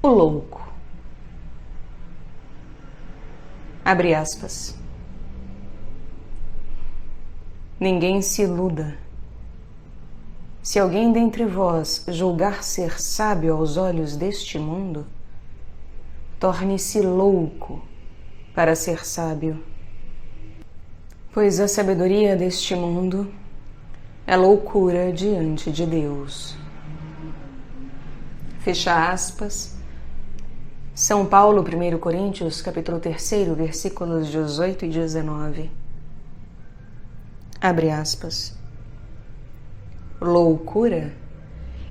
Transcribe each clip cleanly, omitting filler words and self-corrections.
O louco. Abre aspas. Ninguém se iluda. Se alguém dentre vós julgar ser sábio aos olhos deste mundo, torne-se louco para ser sábio. Pois a sabedoria deste mundo é loucura diante de Deus. Fecha aspas. São Paulo, 1 Coríntios, capítulo 3, versículos 18 e 19. Abre aspas. Loucura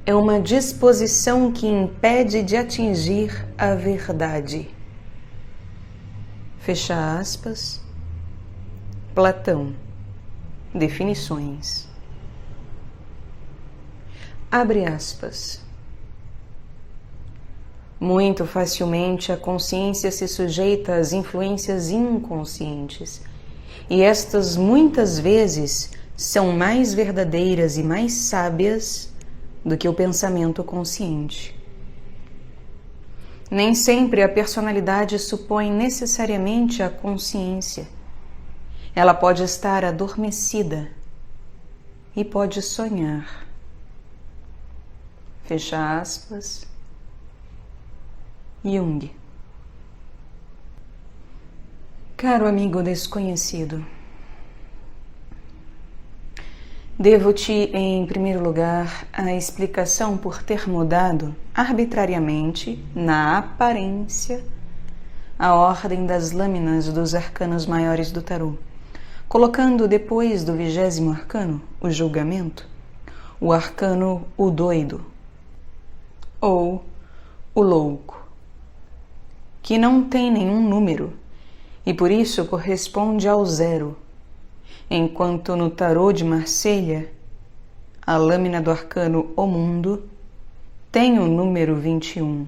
é uma disposição que impede de atingir a verdade. Fecha aspas. Platão. Definições. Abre aspas. Muito facilmente a consciência se sujeita às influências inconscientes, e estas muitas vezes são mais verdadeiras e mais sábias do que o pensamento consciente. Nem sempre a personalidade supõe necessariamente a consciência. Ela pode estar adormecida e pode sonhar. Fecha aspas. Jung. Caro amigo desconhecido, devo-te, em primeiro lugar, a explicação por ter mudado arbitrariamente, na aparência, a ordem das lâminas dos arcanos maiores do tarô, colocando depois do 20º arcano, o julgamento, o arcano o doido, ou o louco, que não tem nenhum número e por isso corresponde ao 0, enquanto no tarô de Marselha, a lâmina do arcano O Mundo tem o número 21.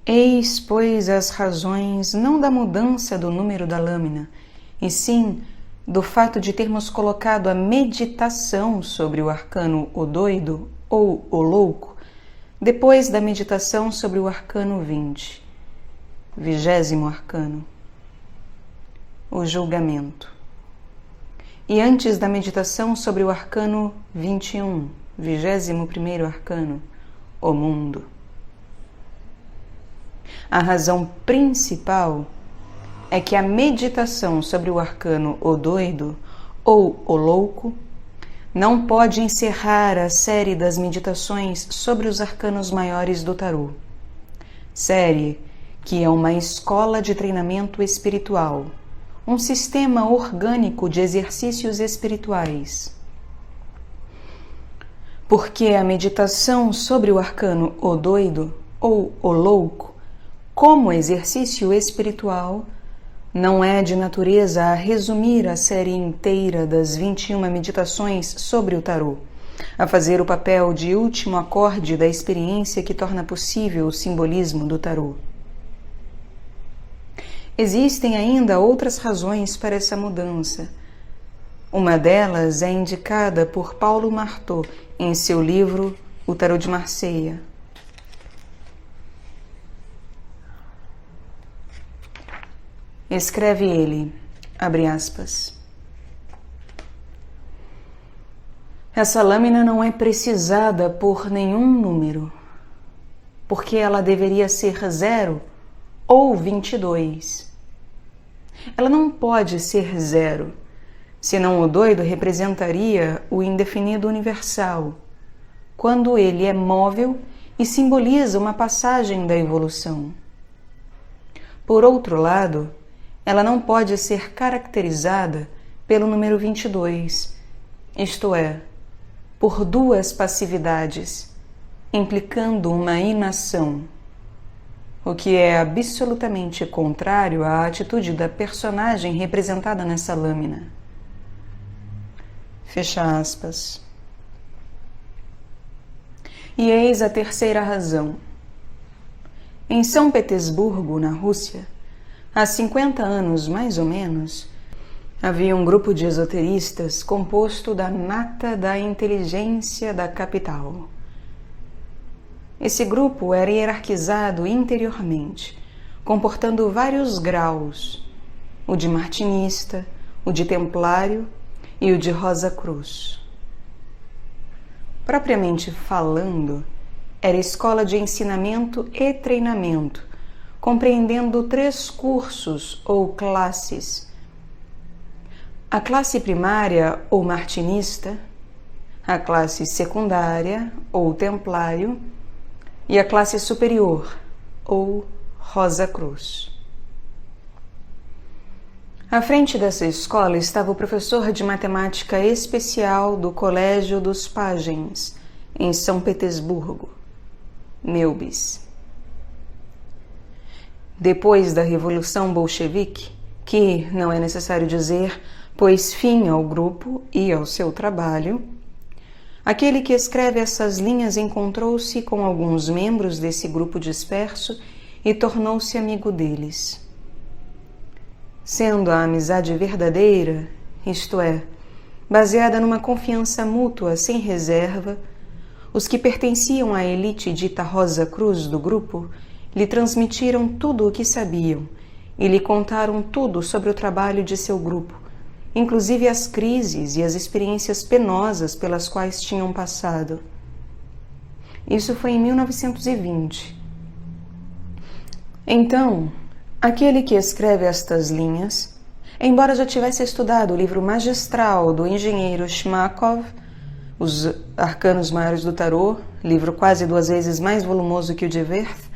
Eis, pois, as razões não da mudança do número da lâmina, e sim do fato de termos colocado a meditação sobre o arcano O Doido ou O Louco depois da meditação sobre o arcano 20, 20º arcano, o julgamento, e antes da meditação sobre o arcano 21, 21º arcano, o mundo. A razão principal é que a meditação sobre o arcano O Doido ou O Louco não pode encerrar a série das meditações sobre os arcanos maiores do tarô. Série que é uma escola de treinamento espiritual, um sistema orgânico de exercícios espirituais. Porque a meditação sobre o arcano O Doido ou O Louco, como exercício espiritual, não é de natureza a resumir a série inteira das 21 meditações sobre o tarô, a fazer o papel de último acorde da experiência que torna possível o simbolismo do tarô. Existem ainda outras razões para essa mudança. Uma delas é indicada por Paulo Marteau em seu livro O Tarô de Marselha. Escreve ele, abre aspas. Essa lâmina não é precisada por nenhum número, porque ela deveria ser 0 ou 22. Ela não pode ser 0, senão o doido representaria o indefinido universal, quando ele é móvel e simboliza uma passagem da evolução. Por outro lado, ela não pode ser caracterizada pelo número 22, isto é, por duas passividades, implicando uma inação, o que é absolutamente contrário à atitude da personagem representada nessa lâmina. Fecha aspas. E eis a terceira razão. Em São Petersburgo, na Rússia, há 50 anos mais ou menos, havia um grupo de esoteristas composto da nata da inteligência da capital. Esse grupo era hierarquizado interiormente, comportando vários graus: o de martinista, o de templário e o de Rosa Cruz. Propriamente falando, era escola de ensinamento e treinamento, compreendendo 3 cursos ou classes: a classe primária ou martinista, a classe secundária ou templário e a classe superior ou Rosa Cruz. À frente dessa escola estava o professor de matemática especial do Colégio dos Pajens, em São Petersburgo, Meubis. Depois da Revolução Bolchevique, que, não é necessário dizer, pôs fim ao grupo e ao seu trabalho, aquele que escreve essas linhas encontrou-se com alguns membros desse grupo disperso e tornou-se amigo deles. Sendo a amizade verdadeira, isto é, baseada numa confiança mútua sem reserva, os que pertenciam à elite dita Rosa Cruz do grupo lhe transmitiram tudo o que sabiam e lhe contaram tudo sobre o trabalho de seu grupo, inclusive as crises e as experiências penosas pelas quais tinham passado. Isso foi em 1920. Então, aquele que escreve estas linhas, embora já tivesse estudado o livro magistral do engenheiro Shmakov, Os Arcanos Maiores do Tarot, livro quase 2 vezes mais volumoso que o de Werth,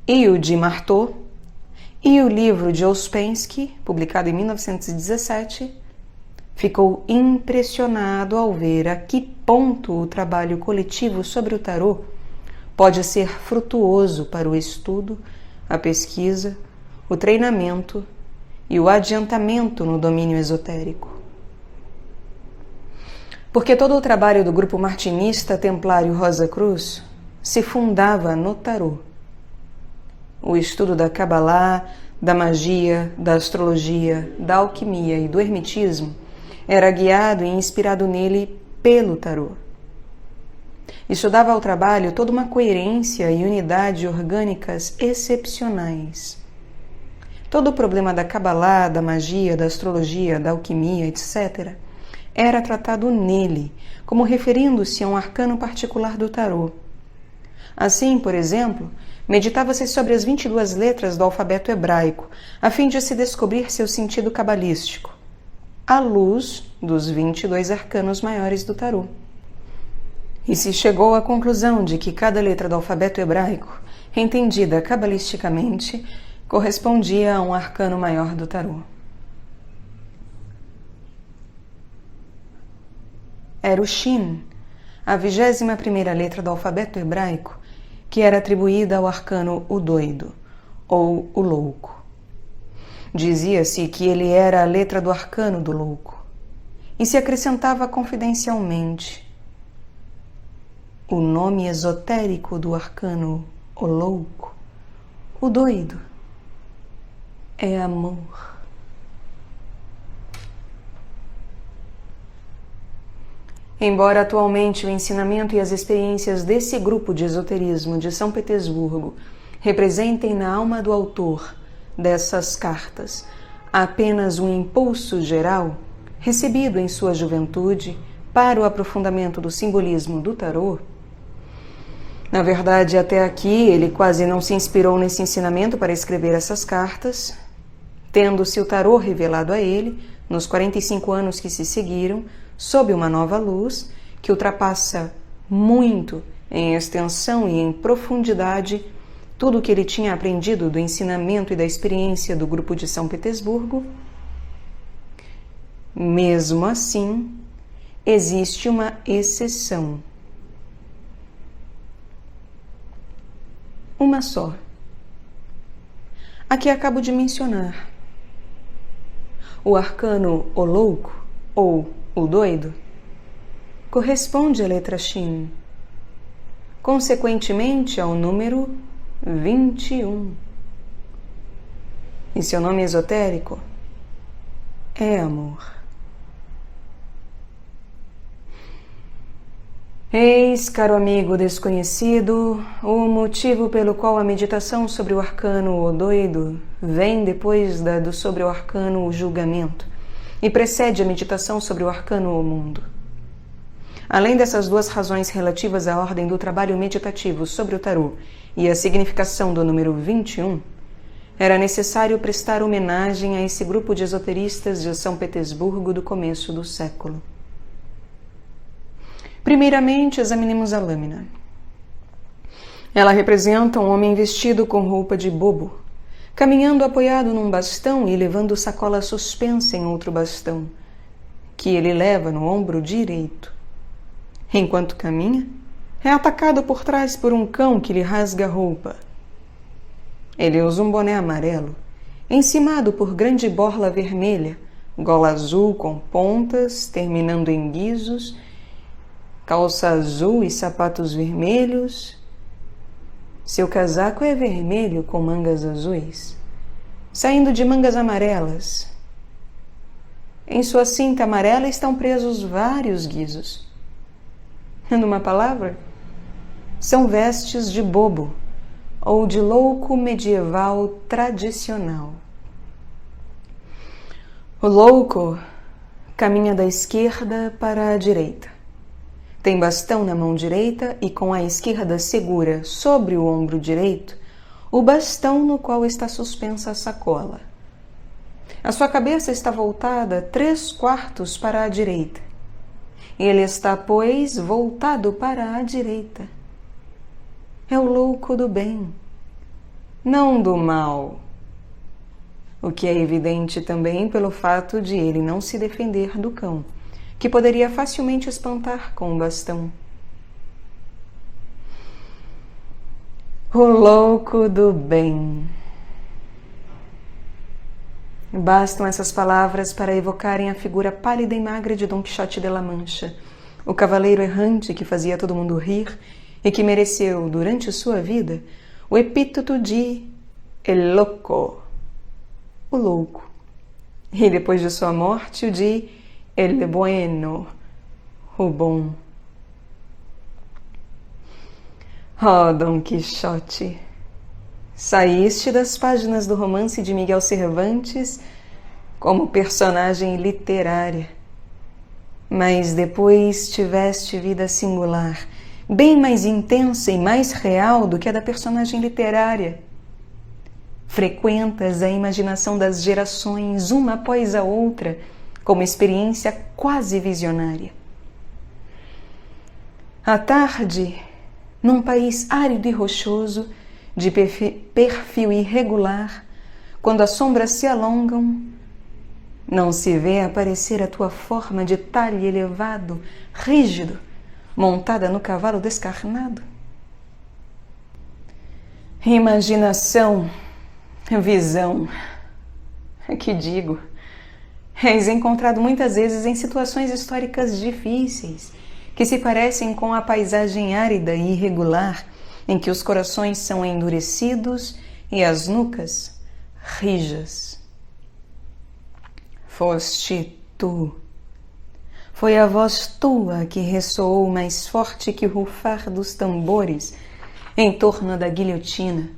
e o de Marteau, e o livro de Ouspensky, publicado em 1917, ficou impressionado ao ver a que ponto o trabalho coletivo sobre o tarô pode ser frutuoso para o estudo, a pesquisa, o treinamento e o adiantamento no domínio esotérico. Porque todo o trabalho do grupo martinista templário Rosa Cruz se fundava no tarô. O estudo da Kabbalah, da magia, da astrologia, da alquimia e do hermetismo era guiado e inspirado nele pelo tarô. Isso dava ao trabalho toda uma coerência e unidade orgânicas excepcionais. Todo o problema da Kabbalah, da magia, da astrologia, da alquimia, etc., era tratado nele, como referindo-se a um arcano particular do tarô. Assim, por exemplo, meditava-se sobre as 22 letras do alfabeto hebraico, a fim de se descobrir seu sentido cabalístico, à luz dos 22 arcanos maiores do tarô. E se chegou à conclusão de que cada letra do alfabeto hebraico, entendida cabalisticamente, correspondia a um arcano maior do tarô. Era o Shin, a 21ª letra do alfabeto hebraico, que era atribuída ao arcano o doido, ou o louco. Dizia-se que ele era a letra do arcano do louco, e se acrescentava confidencialmente: o nome esotérico do arcano o louco, o doido, é amor. Embora atualmente o ensinamento e as experiências desse grupo de esoterismo de São Petersburgo representem na alma do autor dessas cartas apenas um impulso geral, recebido em sua juventude para o aprofundamento do simbolismo do tarô, na verdade, até aqui ele quase não se inspirou nesse ensinamento para escrever essas cartas, tendo-se o tarô revelado a ele, nos 45 anos que se seguiram, sob uma nova luz que ultrapassa muito em extensão e em profundidade tudo o que ele tinha aprendido do ensinamento e da experiência do grupo de São Petersburgo. Mesmo assim, existe uma exceção. Uma só. A que acabo de mencionar. O arcano o louco, ou o doido, corresponde à letra Shin, consequentemente ao número 21. E seu nome esotérico é amor. Eis, caro amigo desconhecido, o motivo pelo qual a meditação sobre o arcano o doido vem depois sobre o arcano o julgamento e precede a meditação sobre o arcano o mundo. Além dessas duas razões relativas à ordem do trabalho meditativo sobre o tarô e a significação do número 21, era necessário prestar homenagem a esse grupo de esoteristas de São Petersburgo do começo do século. Primeiramente, examinemos a lâmina. Ela representa um homem vestido com roupa de bobo, caminhando apoiado num bastão e levando sacola suspensa em outro bastão, que ele leva no ombro direito. Enquanto caminha, é atacado por trás por um cão que lhe rasga a roupa. Ele usa um boné amarelo, encimado por grande borla vermelha, gola azul com pontas, terminando em guizos, calça azul e sapatos vermelhos. Seu casaco é vermelho com mangas azuis, saindo de mangas amarelas. Em sua cinta amarela estão presos vários guizos. Numa palavra, são vestes de bobo ou de louco medieval tradicional. O louco caminha da esquerda para a direita. Tem bastão na mão direita e com a esquerda segura sobre o ombro direito o bastão no qual está suspensa a sacola. A sua cabeça está voltada 3/4 para a direita. Ele está, pois, voltado para a direita. É o louco do bem, não do mal. O que é evidente também pelo fato de ele não se defender do cão, que poderia facilmente espantar com o bastão. O louco do bem. Bastam essas palavras para evocarem a figura pálida e magra de Dom Quixote de La Mancha, o cavaleiro errante que fazia todo mundo rir e que mereceu, durante sua vida, o epíteto de El Loco, o louco, e depois de sua morte o de El Bueno, o bom. Oh, Dom Quixote, saíste das páginas do romance de Miguel Cervantes como personagem literária, mas depois tiveste vida singular, bem mais intensa e mais real do que a da personagem literária. Frequentas a imaginação das gerações, uma após a outra, como experiência quase visionária. À tarde, num país árido e rochoso, de perfil irregular, quando as sombras se alongam, não se vê aparecer a tua forma de talhe elevado, rígido, montada no cavalo descarnado? Imaginação, visão, que digo, és encontrado muitas vezes em situações históricas difíceis, que se parecem com a paisagem árida e irregular, em que os corações são endurecidos e as nucas rijas. Foste tu. Foi a voz tua que ressoou mais forte que o rufar dos tambores em torno da guilhotina,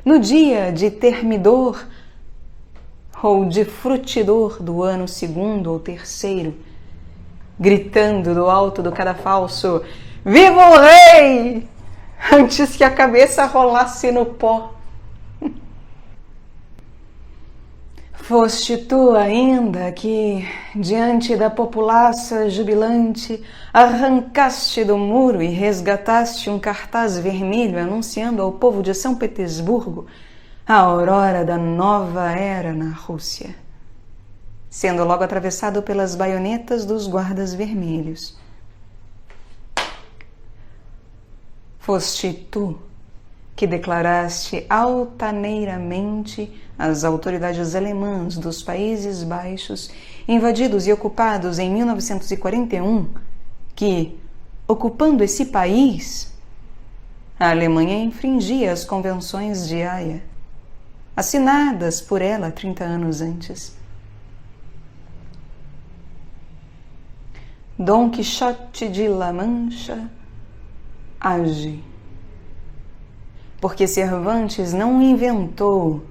no dia de termidor ou de frutidor do ano 2º ou 3º, gritando do alto do cadafalso: "Viva o rei!", antes que a cabeça rolasse no pó. Foste tu ainda que, diante da populaça jubilante, arrancaste do muro e resgataste um cartaz vermelho anunciando ao povo de São Petersburgo a aurora da nova era na Rússia, sendo logo atravessado pelas baionetas dos guardas vermelhos. Foste tu que declaraste altaneiramente às autoridades alemãs dos Países Baixos, invadidos e ocupados em 1941, que, ocupando esse país, a Alemanha infringia as convenções de Haia, assinadas por ela 30 anos antes. Dom Quixote de La Mancha age. Porque Cervantes não o inventou,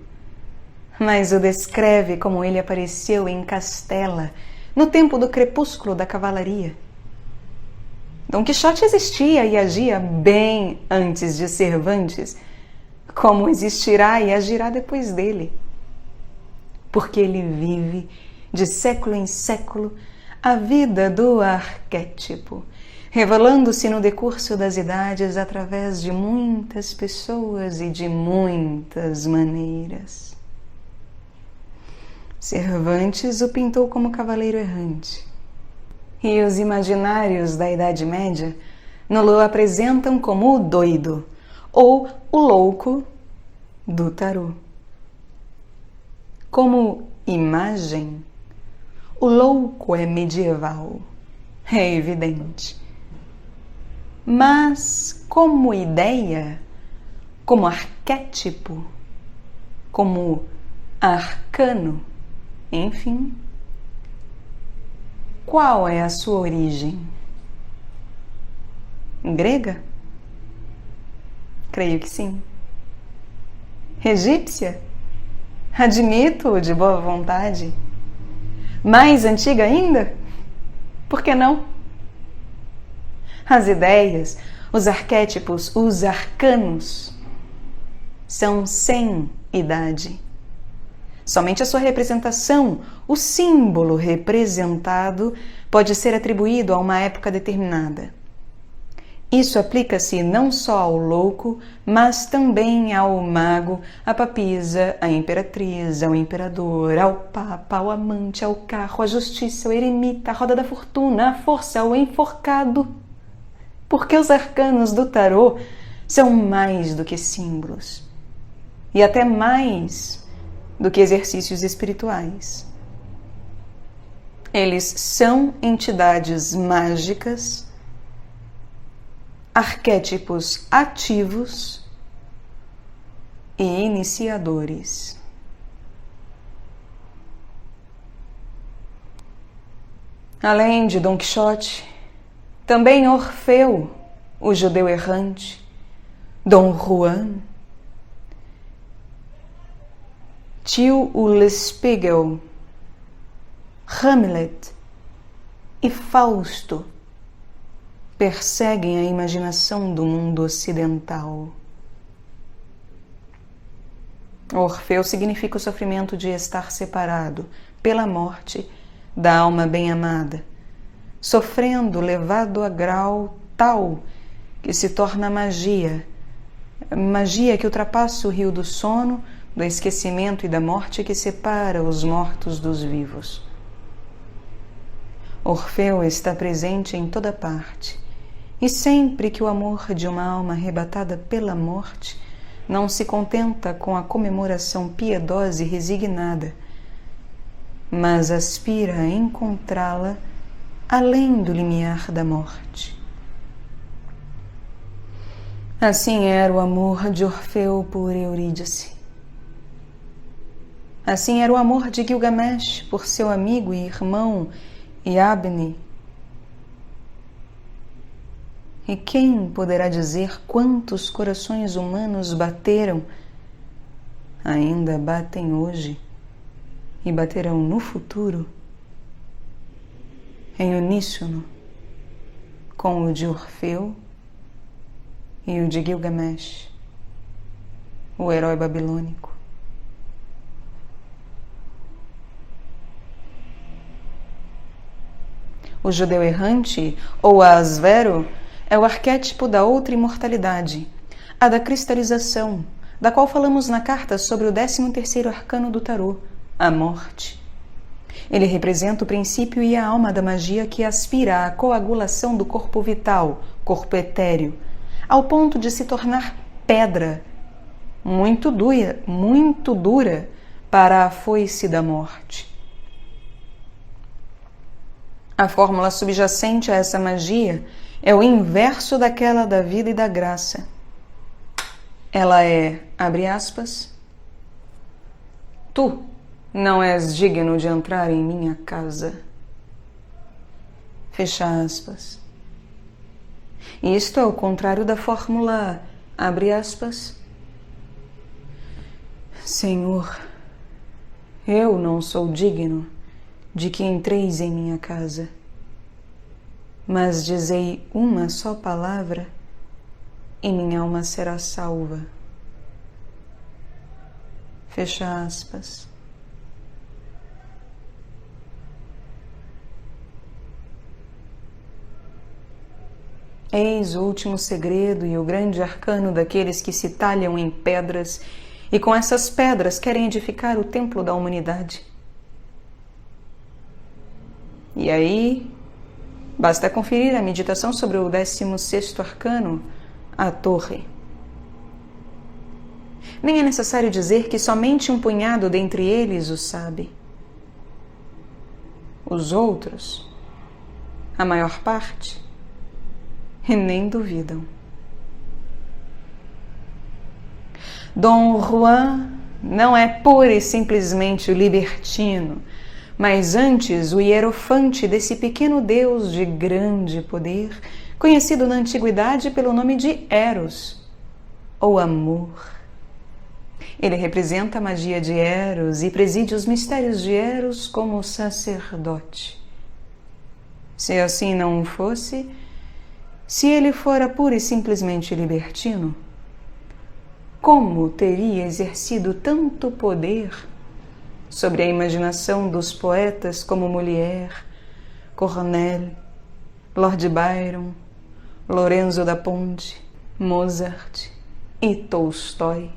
mas o descreve como ele apareceu em Castela, no tempo do crepúsculo da cavalaria. Dom Quixote existia e agia bem antes de Cervantes, como existirá e agirá depois dele. Porque ele vive, de século em século, a vida do arquétipo, revelando-se no decurso das idades através de muitas pessoas e de muitas maneiras. Cervantes o pintou como cavaleiro errante. E os imaginários da Idade Média no-lo apresentam como o doido, ou o louco do tarô. Como imagem, o louco é medieval, é evidente. Mas como ideia, como arquétipo, como arcano, enfim, qual é a sua origem? Grega? Creio que sim. Egípcia? Admito de boa vontade. Mais antiga ainda? Por que não? As ideias, os arquétipos, os arcanos são sem idade. Somente a sua representação, o símbolo representado, pode ser atribuído a uma época determinada. Isso aplica-se não só ao louco, mas também ao mago, à papisa, à imperatriz, ao imperador, ao papa, ao amante, ao carro, à justiça, ao eremita, à roda da fortuna, à força, ao enforcado. Porque os arcanos do tarô são mais do que símbolos, e até mais do que exercícios espirituais. Eles são entidades mágicas, arquétipos ativos e iniciadores. Além de Dom Quixote, também Orfeu, o judeu errante, Dom Juan, Tio Ulspiegel, Hamlet e Fausto perseguem a imaginação do mundo ocidental. Orfeu significa o sofrimento de estar separado pela morte da alma bem-amada, sofrendo levado a grau tal que se torna magia que ultrapassa o rio do sono, do esquecimento e da morte que separa os mortos dos vivos. Orfeu está presente em toda parte, e sempre que o amor de uma alma arrebatada pela morte não se contenta com a comemoração piedosa e resignada, mas aspira a encontrá-la além do limiar da morte. Assim era o amor de Orfeu por Eurídice. Assim era o amor de Gilgamesh por seu amigo e irmão Yabne. E quem poderá dizer quantos corações humanos bateram, ainda batem hoje e baterão no futuro, em uníssono com o de Orfeu e o de Gilgamesh, o herói babilônico. O judeu errante, ou Asvero, é o arquétipo da outra imortalidade, a da cristalização, da qual falamos na carta sobre o 13º arcano do tarô, a morte. Ele representa o princípio e a alma da magia que aspira à coagulação do corpo vital, corpo etéreo, ao ponto de se tornar pedra, muito dura para a foice da morte. A fórmula subjacente a essa magia é o inverso daquela da vida e da graça. Ela é, abre aspas, tu não és digno de entrar em minha casa. Fecha aspas. Isto é o contrário da fórmula, abre aspas, Senhor, eu não sou digno de que entreis em minha casa, mas dizei uma só palavra e minha alma será salva. Fecha aspas. Eis o último segredo e o grande arcano daqueles que se talham em pedras e com essas pedras querem edificar o templo da humanidade. E aí, basta conferir a meditação sobre o 16º arcano, a torre. Nem é necessário dizer que somente um punhado dentre eles o sabe. Os outros, a maior parte, nem duvidam. Dom Juan não é pura e simplesmente o libertino, mas antes o hierofante desse pequeno deus de grande poder, conhecido na antiguidade pelo nome de Eros, ou amor. Ele representa a magia de Eros e preside os mistérios de Eros como sacerdote. Se assim não fosse, se ele fora pura e simplesmente libertino, como teria exercido tanto poder sobre a imaginação dos poetas como Molière, Corneille, Lord Byron, Lorenzo da Ponte, Mozart e Tolstói?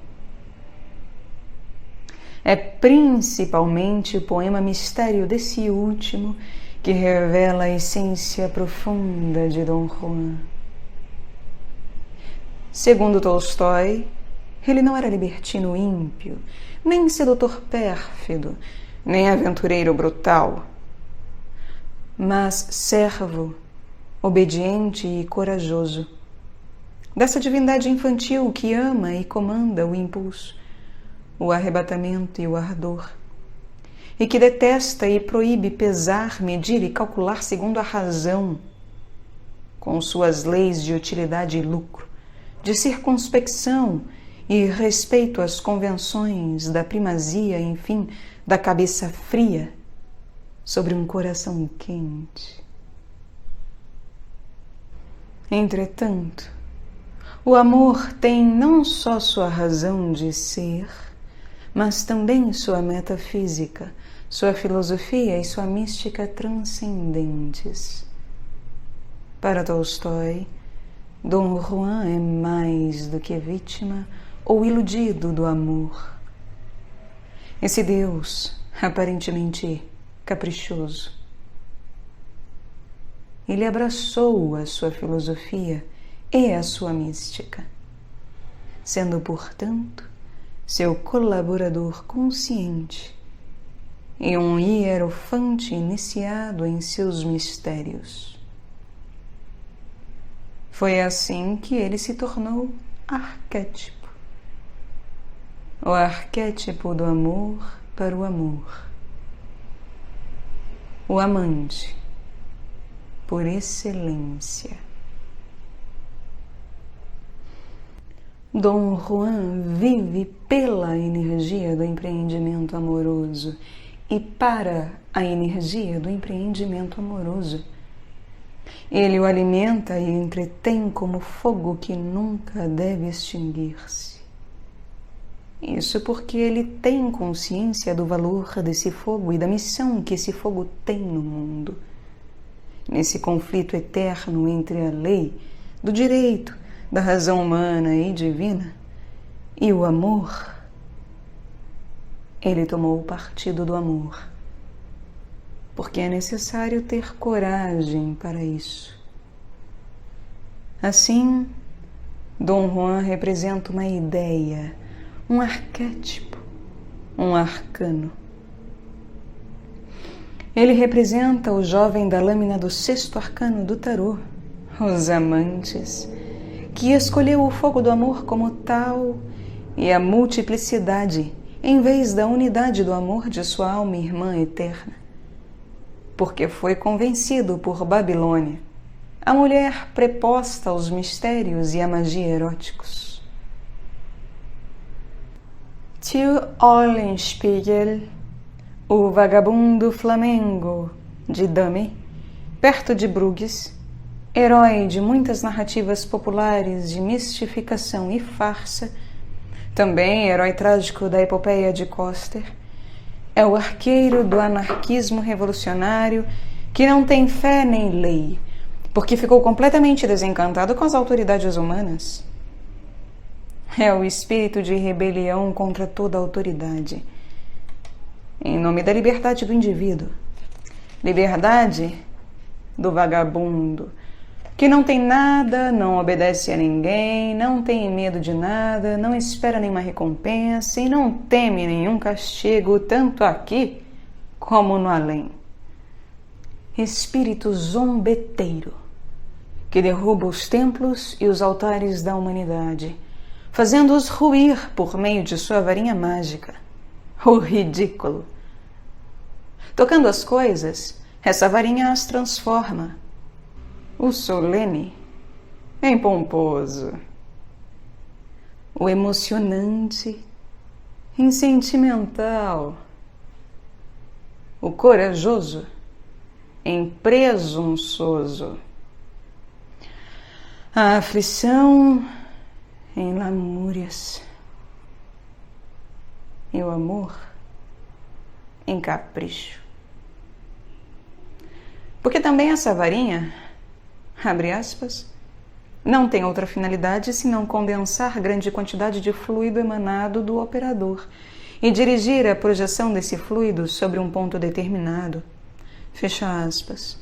É principalmente o poema Mistério desse último que revela a essência profunda de Dom Juan. Segundo Tolstói, ele não era libertino ímpio, nem sedutor pérfido, nem aventureiro brutal, mas servo, obediente e corajoso, dessa divindade infantil que ama e comanda o impulso, o arrebatamento e o ardor, e que detesta e proíbe pesar, medir e calcular segundo a razão, com suas leis de utilidade e lucro, de circunspecção e respeito às convenções da primazia, enfim, da cabeça fria sobre um coração quente. Entretanto, o amor tem não só sua razão de ser, mas também sua metafísica, sua filosofia e sua mística transcendentes. Para Tolstói, Dom Juan é mais do que vítima ou iludido do amor. Esse Deus, aparentemente caprichoso, ele abraçou a sua filosofia e a sua mística, sendo, portanto, seu colaborador consciente e um hierofante iniciado em seus mistérios. Foi assim que ele se tornou arquétipo. O arquétipo do amor para o amor. O amante, por excelência. Dom Juan vive pela energia do empreendimento amoroso e para a energia do empreendimento amoroso. Ele o alimenta e entretém como fogo que nunca deve extinguir-se. Isso porque ele tem consciência do valor desse fogo e da missão que esse fogo tem no mundo. Nesse conflito eterno entre a lei, do direito, da razão humana e divina, e o amor, ele tomou o partido do amor, porque é necessário ter coragem para isso. Assim, Dom Juan representa uma ideia, um arquétipo, um arcano. Ele representa o jovem da lâmina do 6º arcano do tarô, os amantes, que escolheu o fogo do amor como tal e a multiplicidade em vez da unidade do amor de sua alma irmã eterna, porque foi convencido por Babilônia, a mulher preposta aos mistérios e à magia eróticos. Till Eulenspiegel, o vagabundo flamengo de Dahme, perto de Bruges, herói de muitas narrativas populares de mistificação e farsa, também herói trágico da epopeia de Coster, é o arqueiro do anarquismo revolucionário que não tem fé nem lei, porque ficou completamente desencantado com as autoridades humanas. É o espírito de rebelião contra toda a autoridade, em nome da liberdade do indivíduo, liberdade do vagabundo, que não tem nada, não obedece a ninguém, não tem medo de nada, não espera nenhuma recompensa e não teme nenhum castigo, tanto aqui como no além. Espírito zombeteiro, que derruba os templos e os altares da humanidade, fazendo-os ruir por meio de sua varinha mágica. O ridículo. Tocando as coisas, essa varinha as transforma. O solene em pomposo. O emocionante em sentimental. O corajoso em presunçoso. A aflição em lamúrias. E o amor em capricho. Porque também essa varinha, abre aspas, não tem outra finalidade senão condensar grande quantidade de fluido emanado do operador e dirigir a projeção desse fluido sobre um ponto determinado. Fecha aspas.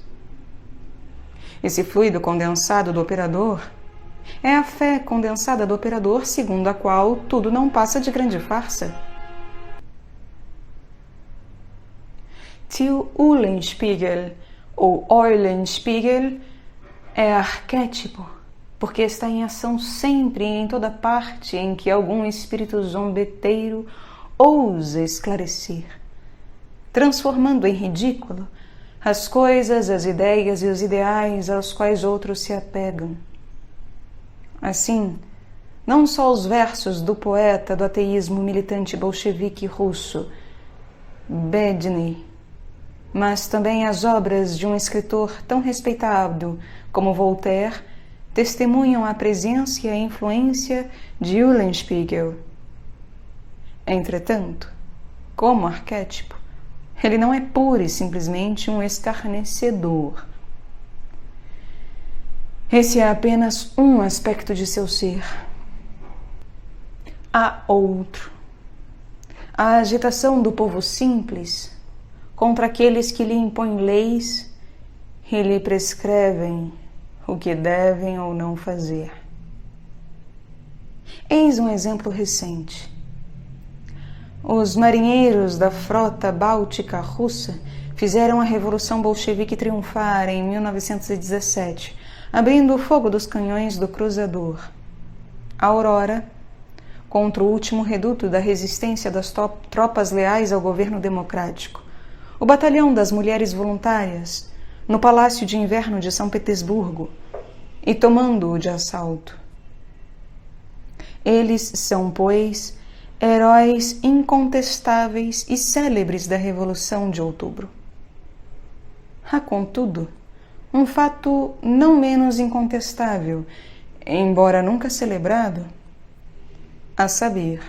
Esse fluido condensado do operador é a fé condensada do operador, segundo a qual tudo não passa de grande farsa. Till Eulenspiegel, ou Eulenspiegel, é arquétipo, porque está em ação sempre e em toda parte em que algum espírito zombeteiro ousa esclarecer, transformando em ridículo as coisas, as ideias e os ideais aos quais outros se apegam. Assim, não só os versos do poeta do ateísmo militante bolchevique russo, Bedny, mas também as obras de um escritor tão respeitado como Voltaire testemunham a presença e a influência de Eulenspiegel. Entretanto, como arquétipo, ele não é pura e simplesmente um escarnecedor. Esse é apenas um aspecto de seu ser. Há outro. A agitação do povo simples contra aqueles que lhe impõem leis e lhe prescrevem o que devem ou não fazer. Eis um exemplo recente. Os marinheiros da frota báltica russa fizeram a Revolução Bolchevique triunfar em 1917, abrindo o fogo dos canhões do cruzador Aurora contra o último reduto da resistência das tropas leais ao governo democrático, o Batalhão das Mulheres Voluntárias, no Palácio de Inverno de São Petersburgo, e tomando-o de assalto. Eles são, pois, heróis incontestáveis e célebres da Revolução de Outubro. Há, contudo, um fato não menos incontestável, embora nunca celebrado, a saber,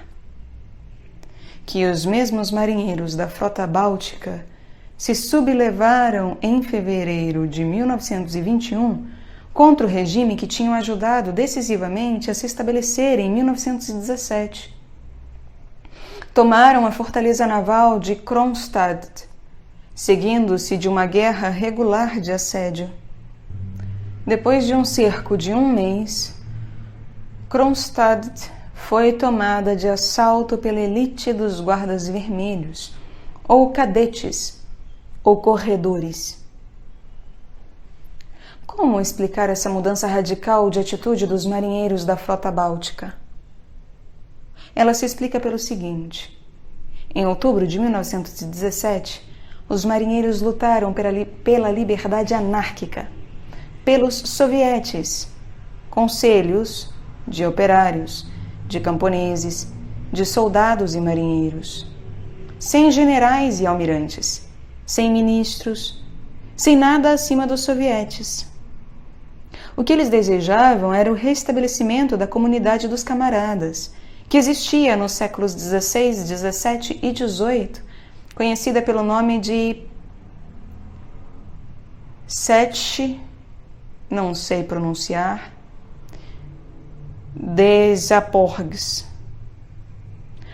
que os mesmos marinheiros da frota báltica se sublevaram em fevereiro de 1921 contra o regime que tinham ajudado decisivamente a se estabelecer em 1917. Tomaram a fortaleza naval de Kronstadt, seguindo-se de uma guerra regular de assédio. Depois de um cerco de 1 mês, Kronstadt foi tomada de assalto pela elite dos guardas vermelhos, ou cadetes, ou corredores. Como explicar essa mudança radical de atitude dos marinheiros da frota báltica? Ela se explica pelo seguinte: em outubro de 1917, os marinheiros lutaram pela liberdade anárquica, pelos sovietes, conselhos de operários, de camponeses, de soldados e marinheiros, sem generais e almirantes, sem ministros, sem nada acima dos sovietes. O que eles desejavam era o restabelecimento da comunidade dos camaradas, que existia nos séculos XVI, XVII e XVIII, conhecida pelo nome de Sete, não sei pronunciar, Zaporgs,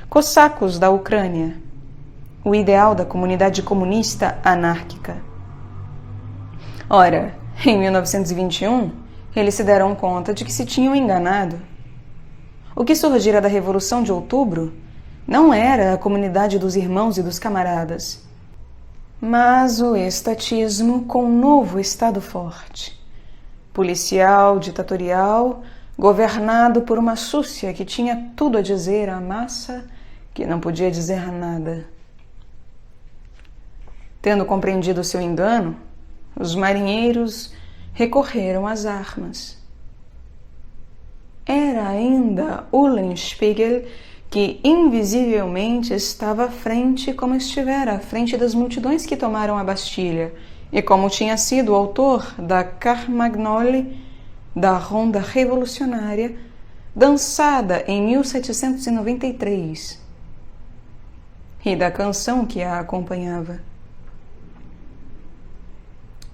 cossacos da Ucrânia, o ideal da comunidade comunista anárquica. Ora, em 1921, eles se deram conta de que se tinham enganado. O que surgira da Revolução de Outubro não era a comunidade dos irmãos e dos camaradas, mas o estatismo com um novo Estado forte, policial, ditatorial, governado por uma súcia que tinha tudo a dizer à massa que não podia dizer nada. Tendo compreendido seu engano, os marinheiros recorreram às armas. Era ainda Eulenspiegel que invisivelmente estava à frente, como estivera à frente das multidões que tomaram a Bastilha, e como tinha sido o autor da Carmagnole, da Ronda Revolucionária, dançada em 1793, e da canção que a acompanhava.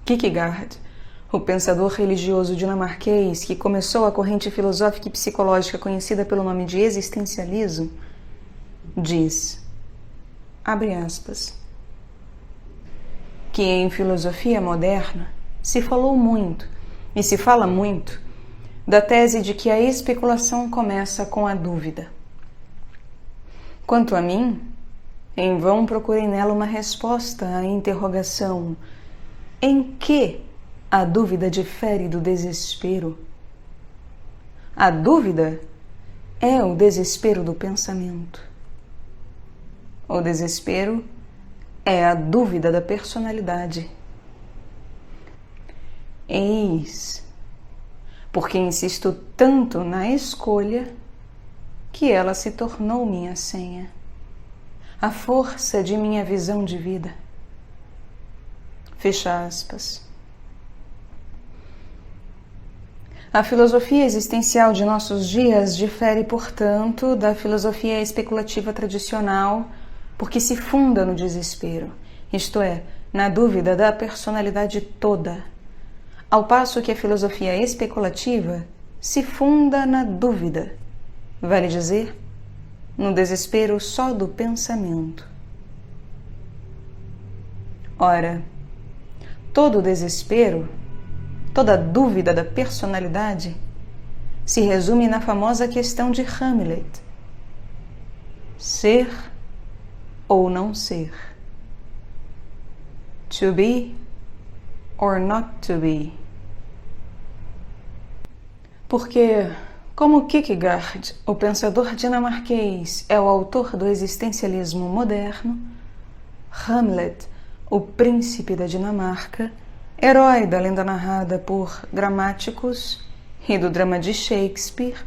Kierkegaard, o pensador religioso dinamarquês que começou a corrente filosófica e psicológica conhecida pelo nome de existencialismo, diz, abre aspas, que em filosofia moderna se falou muito, e se fala muito, da tese de que a especulação começa com a dúvida. Quanto a mim, em vão procurei nela uma resposta à interrogação: em que a dúvida difere do desespero? A dúvida é o desespero do pensamento. O desespero é a dúvida da personalidade. Eis porque insisto tanto na escolha que ela se tornou minha senha, a força de minha visão de vida. Fecha aspas. A filosofia existencial de nossos dias difere, portanto, da filosofia especulativa tradicional, porque se funda no desespero, isto é, na dúvida da personalidade toda, ao passo que a filosofia especulativa se funda na dúvida, vale dizer, no desespero só do pensamento. Ora, todo desespero, toda dúvida da personalidade se resume na famosa questão de Hamlet: ser ou não ser? To be or not to be? Porque, como Kierkegaard, o pensador dinamarquês, é o autor do existencialismo moderno, Hamlet, o príncipe da Dinamarca, herói da lenda narrada por gramáticos e do drama de Shakespeare,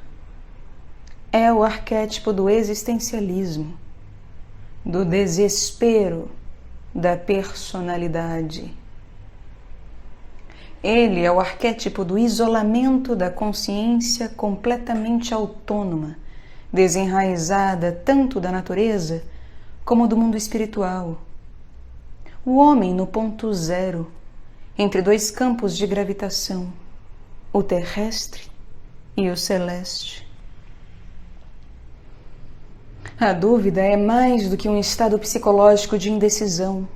é o arquétipo do existencialismo, do desespero da personalidade. Ele é o arquétipo do isolamento da consciência completamente autônoma, desenraizada tanto da natureza como do mundo espiritual. O homem no ponto zero, entre dois campos de gravitação, o terrestre e o celeste. A dúvida é mais do que um estado psicológico de indecisão.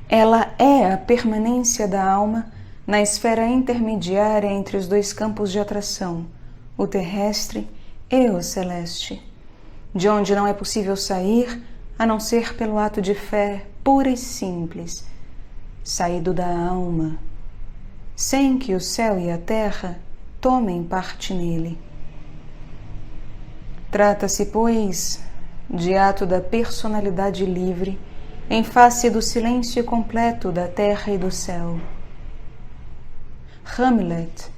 Ela é a permanência da alma na esfera intermediária entre os dois campos de atração, o terrestre e o celeste, de onde não é possível sair a não ser pelo ato de fé pura e simples, saído da alma, sem que o céu e a terra tomem parte nele. Trata-se, pois, de ato da personalidade livre em face do silêncio completo da terra e do céu. Hamlet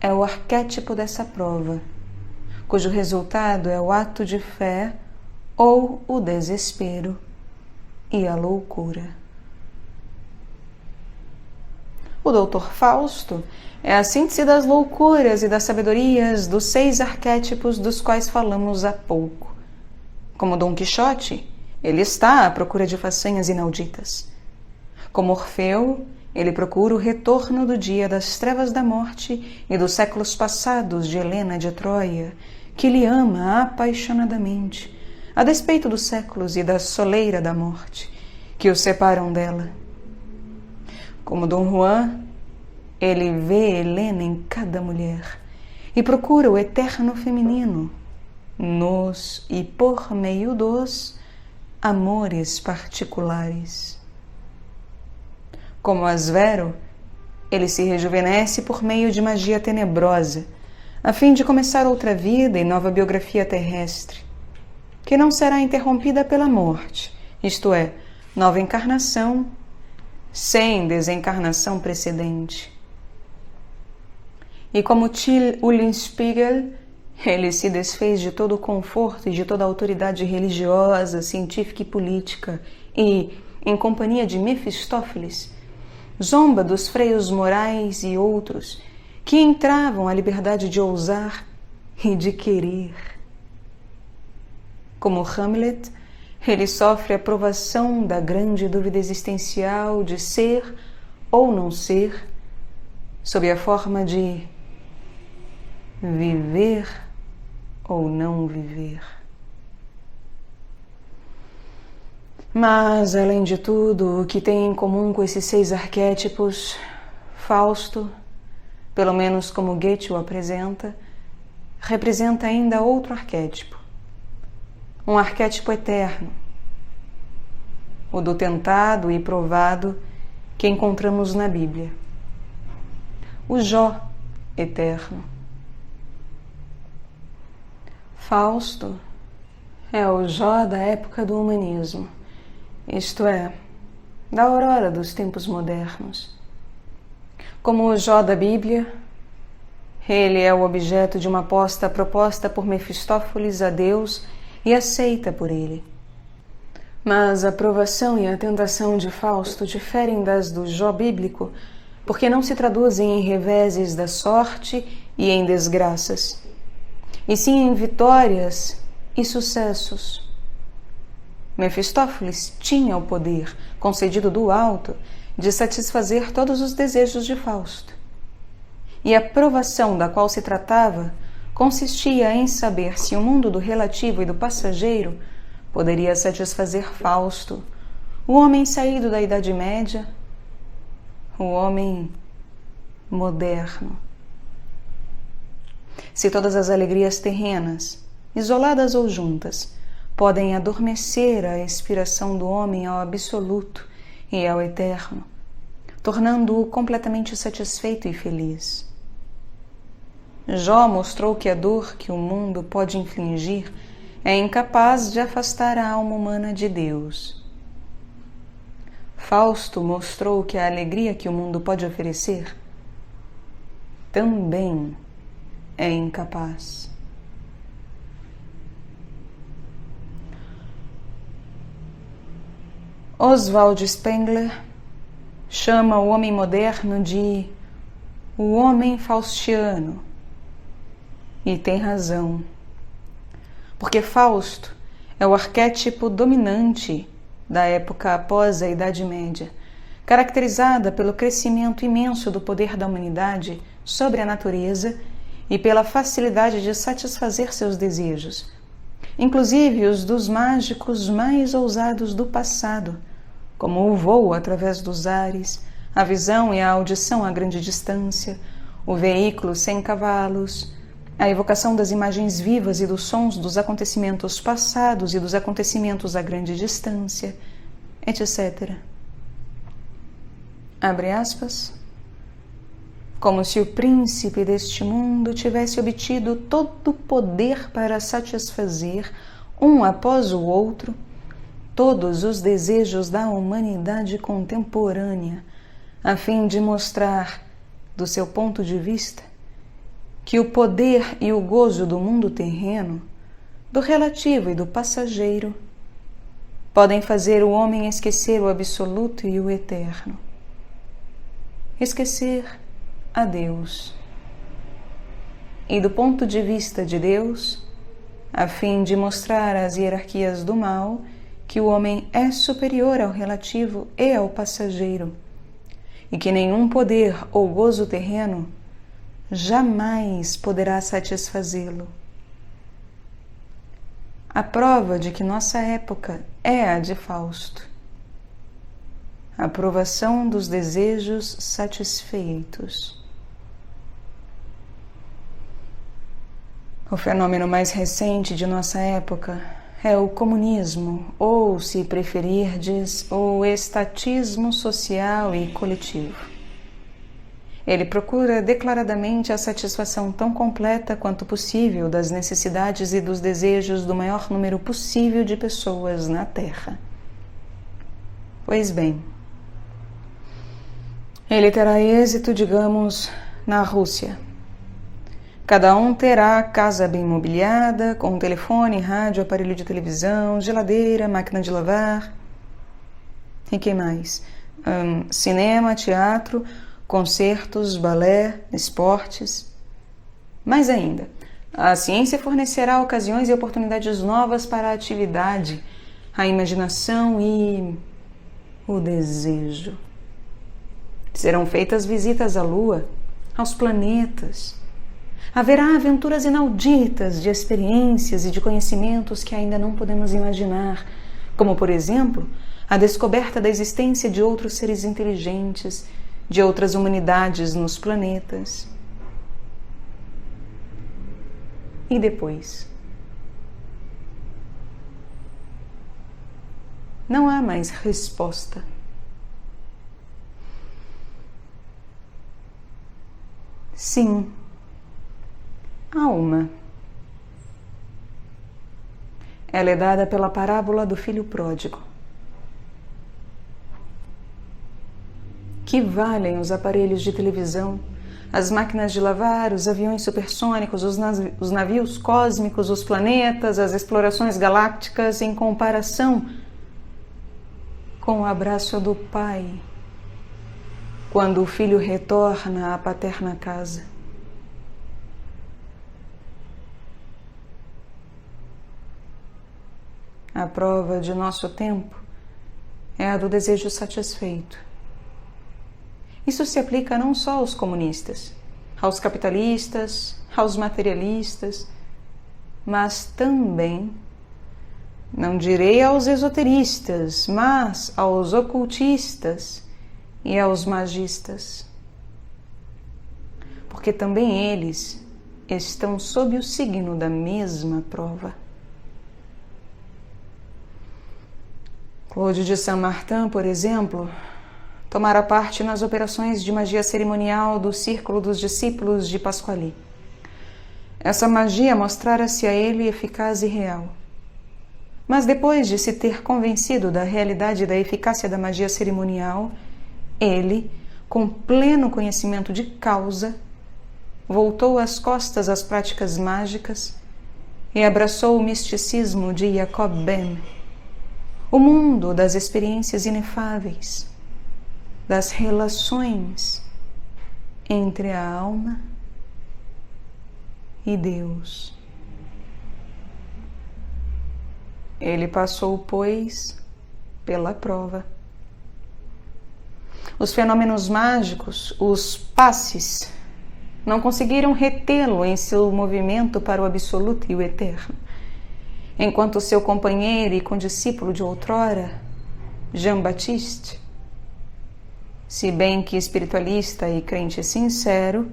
é o arquétipo dessa prova, cujo resultado é o ato de fé ou o desespero e a loucura. O Doutor Fausto é a síntese das loucuras e das sabedorias dos 6 arquétipos dos quais falamos há pouco. Como Dom Quixote, ele está à procura de façanhas inauditas. Como Orfeu, ele procura o retorno do dia das trevas da morte e dos séculos passados de Helena de Troia, que ele ama apaixonadamente, a despeito dos séculos e da soleira da morte, que o separam dela. Como Dom Juan, ele vê Helena em cada mulher e procura o eterno feminino nos e por meio dos amores particulares. Como Asvero, ele se rejuvenesce por meio de magia tenebrosa, a fim de começar outra vida e nova biografia terrestre, que não será interrompida pela morte, isto é, nova encarnação, sem desencarnação precedente. E como Till Eulenspiegel, ele se desfez de todo o conforto e de toda a autoridade religiosa, científica e política e, em companhia de Mefistófeles, zomba dos freios morais e outros que entravam à liberdade de ousar e de querer. Como Hamlet, ele sofre a provação da grande dúvida existencial de ser ou não ser, sob a forma de viver ou não viver. Mas, além de tudo, o que tem em comum com esses 6 arquétipos, Fausto, pelo menos como Goethe o apresenta, representa ainda outro arquétipo, um arquétipo eterno, o do tentado e provado que encontramos na Bíblia, o Jó eterno. Fausto é o Jó da época do humanismo, isto é, da aurora dos tempos modernos. Como o Jó da Bíblia, ele é o objeto de uma aposta proposta por Mefistófeles a Deus e aceita por ele. Mas a provação e a tentação de Fausto diferem das do Jó bíblico, porque não se traduzem em reveses da sorte e em desgraças, e sim em vitórias e sucessos. Mefistófeles tinha o poder, concedido do alto, de satisfazer todos os desejos de Fausto. E a provação da qual se tratava consistia em saber se o mundo do relativo e do passageiro poderia satisfazer Fausto, o homem saído da Idade Média, o homem moderno. Se todas as alegrias terrenas, isoladas ou juntas, podem adormecer a aspiração do homem ao absoluto e ao eterno, tornando-o completamente satisfeito e feliz. Jó mostrou que a dor que o mundo pode infligir é incapaz de afastar a alma humana de Deus. Fausto mostrou que a alegria que o mundo pode oferecer também é incapaz. Oswald Spengler chama o homem moderno de o homem faustiano, e tem razão, porque Fausto é o arquétipo dominante da época após a Idade Média, caracterizada pelo crescimento imenso do poder da humanidade sobre a natureza e pela facilidade de satisfazer seus desejos, inclusive os dos mágicos mais ousados do passado, como o voo através dos ares, a visão e a audição a grande distância, o veículo sem cavalos, a evocação das imagens vivas e dos sons dos acontecimentos passados e dos acontecimentos a grande distância, etc. Abre aspas. Como se o príncipe deste mundo tivesse obtido todo o poder para satisfazer, um após o outro, todos os desejos da humanidade contemporânea, a fim de mostrar do seu ponto de vista, que o poder e o gozo do mundo terreno, do relativo e do passageiro, podem fazer o homem esquecer o absoluto e o eterno. Esquecer a Deus. E do ponto de vista de Deus, a fim de mostrar às hierarquias do mal que o homem é superior ao relativo e ao passageiro, e que nenhum poder ou gozo terreno jamais poderá satisfazê-lo. A prova de que nossa época é a de Fausto. A aprovação dos desejos satisfeitos. O fenômeno mais recente de nossa época é o comunismo, ou, se preferirdes, o estatismo social e coletivo. Ele procura declaradamente a satisfação tão completa quanto possível das necessidades e dos desejos do maior número possível de pessoas na Terra. Pois bem, ele terá êxito, digamos, na Rússia. Cada um terá casa bem mobiliada, com telefone, rádio, aparelho de televisão, geladeira, máquina de lavar. E que mais? Cinema, teatro, concertos, balé, esportes. Mais ainda, a ciência fornecerá ocasiões e oportunidades novas para a atividade, a imaginação e o desejo. Serão feitas visitas à Lua, aos planetas. Haverá aventuras inauditas de experiências e de conhecimentos que ainda não podemos imaginar, como, por exemplo, a descoberta da existência de outros seres inteligentes, de outras humanidades nos planetas. E depois? Não há mais resposta. Sim, há uma. Ela é dada pela parábola do filho pródigo. Que valem os aparelhos de televisão, as máquinas de lavar, os aviões supersônicos, os navios cósmicos, os planetas, as explorações galácticas em comparação com o abraço do pai, quando o filho retorna à paterna casa. A prova de nosso tempo é a do desejo satisfeito. Isso se aplica não só aos comunistas, aos capitalistas, aos materialistas, mas também, não direi aos esoteristas, mas aos ocultistas e aos magistas. Porque também eles estão sob o signo da mesma prova. Claude de Saint-Martin, por exemplo, tomara parte nas operações de magia cerimonial do Círculo dos Discípulos de Pasquali. Essa magia mostrara-se a ele eficaz e real. Mas depois de se ter convencido da realidade e da eficácia da magia cerimonial, ele, com pleno conhecimento de causa, voltou as costas às práticas mágicas e abraçou o misticismo de Jacob Böhme, o mundo das experiências inefáveis, das relações entre a alma e Deus. Ele passou, pois, pela prova. Os fenômenos mágicos, os passes, não conseguiram retê-lo em seu movimento para o absoluto e o eterno, enquanto seu companheiro e condiscípulo de outrora, Jean-Baptiste, se bem que espiritualista e crente sincero,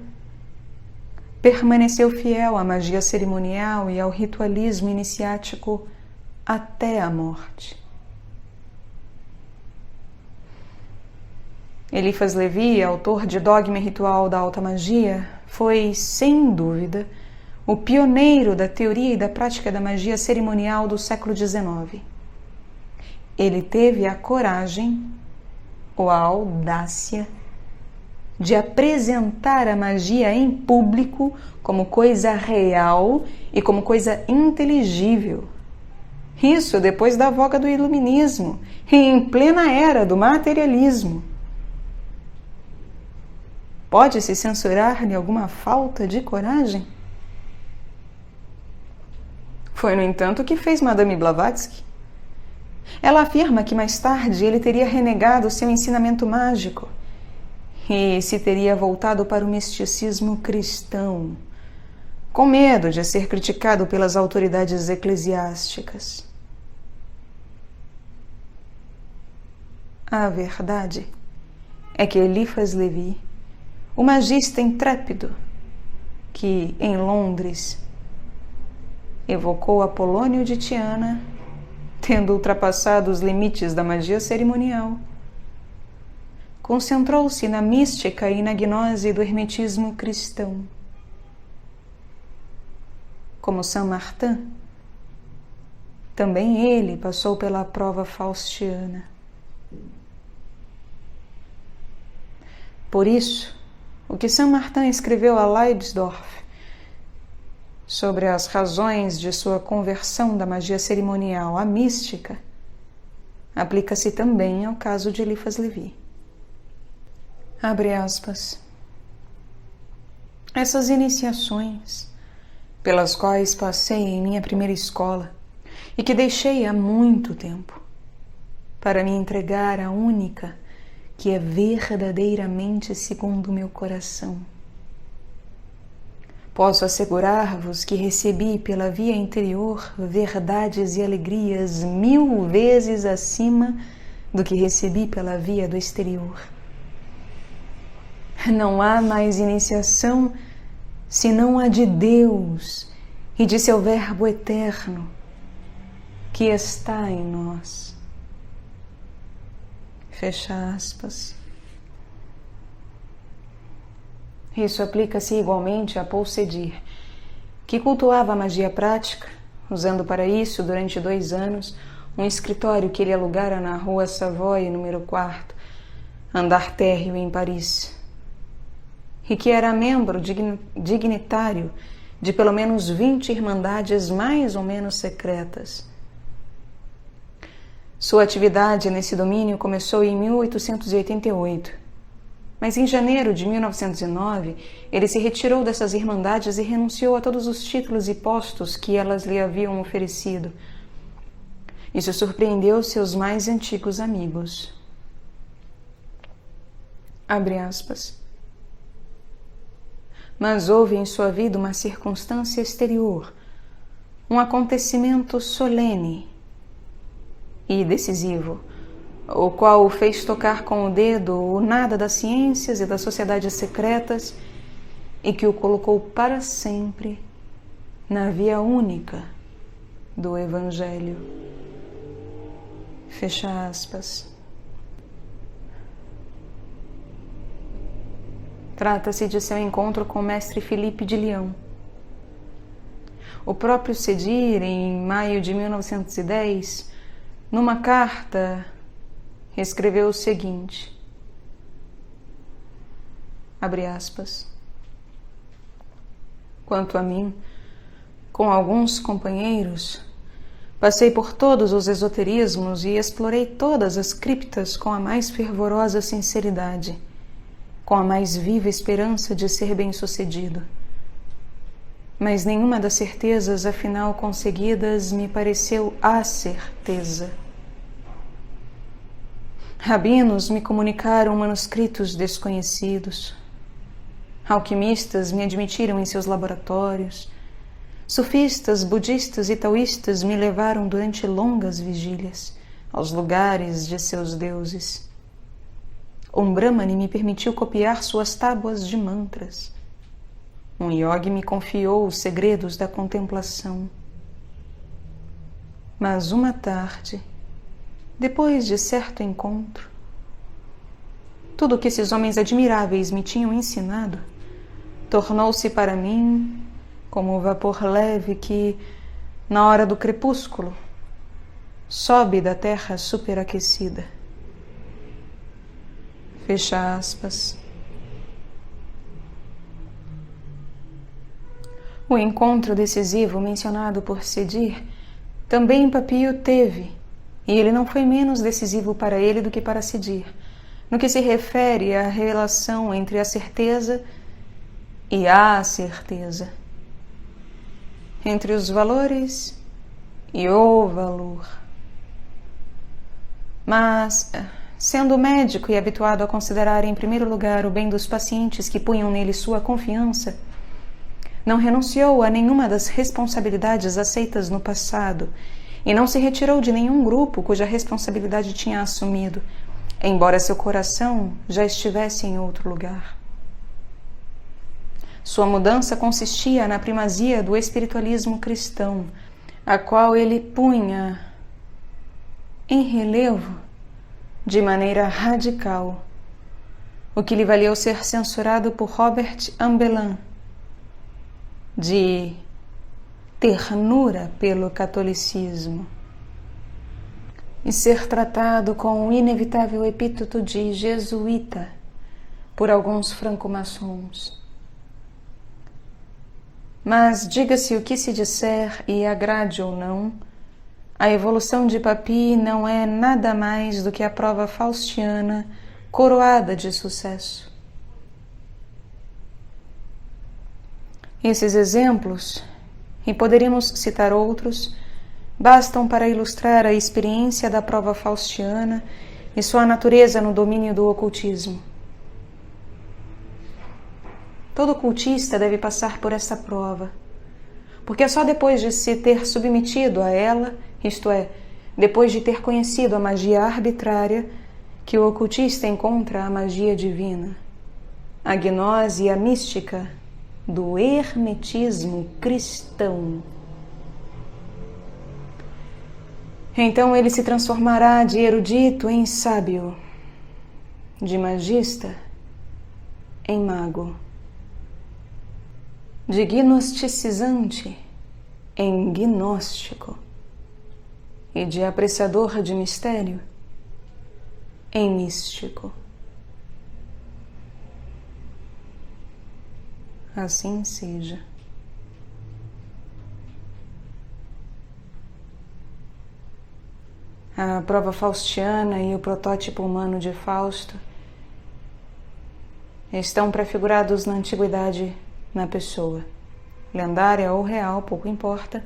permaneceu fiel à magia cerimonial e ao ritualismo iniciático até a morte. Eliphas Levi, autor de Dogma e Ritual da Alta Magia, foi, sem dúvida, o pioneiro da teoria e da prática da magia cerimonial do século XIX. Ele teve a coragem ou a audácia de apresentar a magia em público como coisa real e como coisa inteligível. Isso depois da voga do iluminismo e em plena era do materialismo. Pode-se censurar-lhe alguma falta de coragem? Foi, no entanto, o que fez Madame Blavatsky. Ela afirma que mais tarde ele teria renegado seu ensinamento mágico e se teria voltado para o misticismo cristão, com medo de ser criticado pelas autoridades eclesiásticas. A verdade é que Eliphas Levi, o magista intrépido que, em Londres, evocou Apolônio de Tiana, tendo ultrapassado os limites da magia cerimonial, concentrou-se na mística e na gnose do hermetismo cristão. Como Saint-Martin, também ele passou pela prova faustiana. Por isso, o que Saint-Martin escreveu a Leibsdorf sobre as razões de sua conversão da magia cerimonial à mística aplica-se também ao caso de Eliphas Levi. Abre aspas. Essas iniciações, pelas quais passei em minha primeira escola e que deixei há muito tempo, para me entregar à única que é verdadeiramente segundo o meu coração. Posso assegurar-vos que recebi pela via interior verdades e alegrias 1000 vezes acima do que recebi pela via do exterior. Não há mais iniciação senão a de Deus e de seu Verbo eterno que está em nós. Fecha aspas. Isso aplica-se igualmente a Paul Cedir, que cultuava a magia prática, usando para isso, durante 2 anos, um escritório que ele alugara na rua Savoy, número 4, andar térreo em Paris, e que era membro dignitário de pelo menos 20 irmandades mais ou menos secretas. Sua atividade nesse domínio começou em 1888, mas em janeiro de 1909 ele se retirou dessas irmandades e renunciou a todos os títulos e postos que elas lhe haviam oferecido. Isso surpreendeu seus mais antigos amigos. Abre aspas. Mas houve em sua vida uma circunstância exterior, um acontecimento solene e decisivo, o qual o fez tocar com o dedo o nada das ciências e das sociedades secretas e que o colocou para sempre na via única do Evangelho. Fecha aspas. Trata-se de seu encontro com o mestre Philippe de Lyon. O próprio Cedir, em maio de 1910, numa carta, escreveu o seguinte, abre aspas, quanto a mim, com alguns companheiros, passei por todos os esoterismos e explorei todas as criptas com a mais fervorosa sinceridade, com a mais viva esperança de ser bem-sucedido. Mas nenhuma das certezas afinal conseguidas me pareceu a certeza. Rabinos me comunicaram manuscritos desconhecidos. Alquimistas me admitiram em seus laboratórios. Sufistas, budistas e taoístas me levaram durante longas vigílias aos lugares de seus deuses. Um Brahmane me permitiu copiar suas tábuas de mantras. Um yogi me confiou os segredos da contemplação. Mas uma tarde, depois de certo encontro, tudo o que esses homens admiráveis me tinham ensinado tornou-se para mim como o vapor leve que, na hora do crepúsculo, sobe da terra superaquecida. Fecha aspas. O encontro decisivo mencionado por Sedir também Papi o teve, e ele não foi menos decisivo para ele do que para Sedir, no que se refere à relação entre a certeza e a certeza, entre os valores e o valor. Mas, sendo médico e habituado a considerar em primeiro lugar o bem dos pacientes que punham nele sua confiança, não renunciou a nenhuma das responsabilidades aceitas no passado e não se retirou de nenhum grupo cuja responsabilidade tinha assumido, embora seu coração já estivesse em outro lugar. Sua mudança consistia na primazia do espiritualismo cristão, a qual ele punha em relevo de maneira radical, o que lhe valeu ser censurado por Robert Ambelin de ternura pelo catolicismo e ser tratado com o inevitável epíteto de jesuíta por alguns franco-maçons. Mas diga-se o que se disser e agrade ou não, a evolução de Papi não é nada mais do que a prova faustiana coroada de sucesso. Esses exemplos, e poderíamos citar outros, bastam para ilustrar a experiência da prova faustiana e sua natureza no domínio do ocultismo. Todo ocultista deve passar por essa prova, porque é só depois de se ter submetido a ela, isto é, depois de ter conhecido a magia arbitrária, que o ocultista encontra a magia divina, a gnose e a mística do hermetismo cristão. Então ele se transformará de erudito em sábio, de magista em mago, de gnosticizante em gnóstico e de apreciador de mistério em místico. Assim seja. A prova faustiana e o protótipo humano de Fausto estão prefigurados na antiguidade na pessoa, lendária ou real, pouco importa,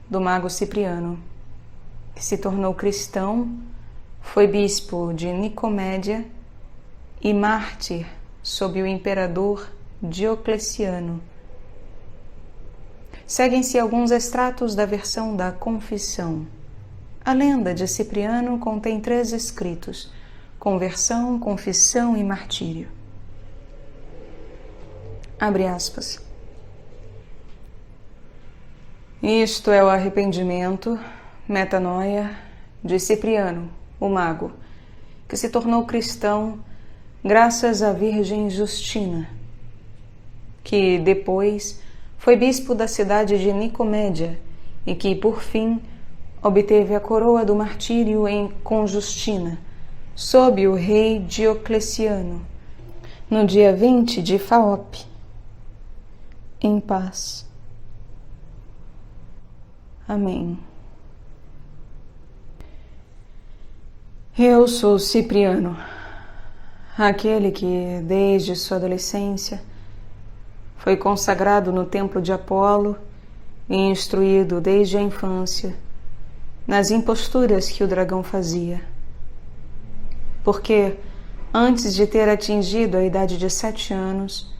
do mago Cipriano, que se tornou cristão, foi bispo de Nicomédia e mártir sob o imperador Diocleciano. Seguem-se alguns extratos da versão da Confissão. A lenda de Cipriano contém 3 escritos: conversão, confissão e martírio. Abre aspas. Isto é o arrependimento, metanoia, de Cipriano, o mago, que se tornou cristão graças à Virgem Justina, que depois foi bispo da cidade de Nicomédia e que, por fim, obteve a coroa do martírio com Justina, sob o rei Diocleciano, no dia 20 de Faop, em paz. Amém. Eu sou Cipriano, aquele que, desde sua adolescência, foi consagrado no templo de Apolo e instruído desde a infância nas imposturas que o dragão fazia. Porque, antes de ter atingido a idade de 7 anos,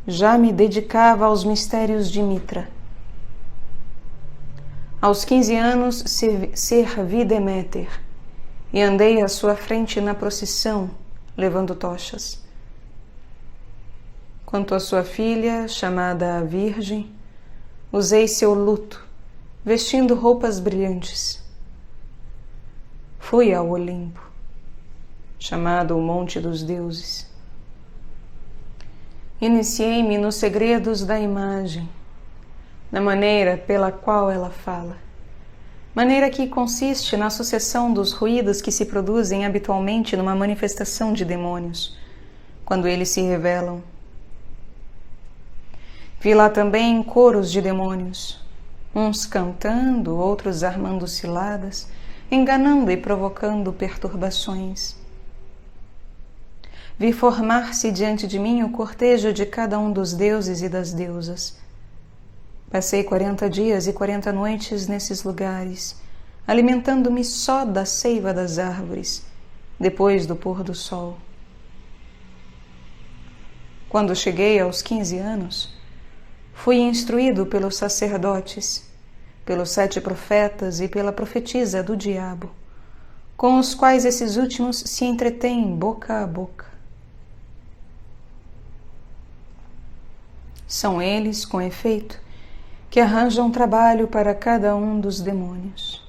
já me dedicava aos mistérios de Mitra. Aos 15 anos servi Deméter e andei à sua frente na procissão, levando tochas. Quanto à sua filha, chamada a Virgem, usei seu luto, vestindo roupas brilhantes. Fui ao Olimpo, chamado o Monte dos Deuses. Iniciei-me nos segredos da imagem, na maneira pela qual ela fala, maneira que consiste na sucessão dos ruídos que se produzem habitualmente numa manifestação de demônios, quando eles se revelam. Vi lá também coros de demônios, uns cantando, outros armando ciladas, enganando e provocando perturbações. Vi formar-se diante de mim o cortejo de cada um dos deuses e das deusas. Passei 40 dias e 40 noites nesses lugares, alimentando-me só da seiva das árvores, depois do pôr do sol. Quando cheguei aos 15 anos, fui instruído pelos sacerdotes, pelos 7 profetas e pela profetisa do diabo, com os quais esses últimos se entretêm boca a boca. São eles, com efeito, que arranjam trabalho para cada um dos demônios.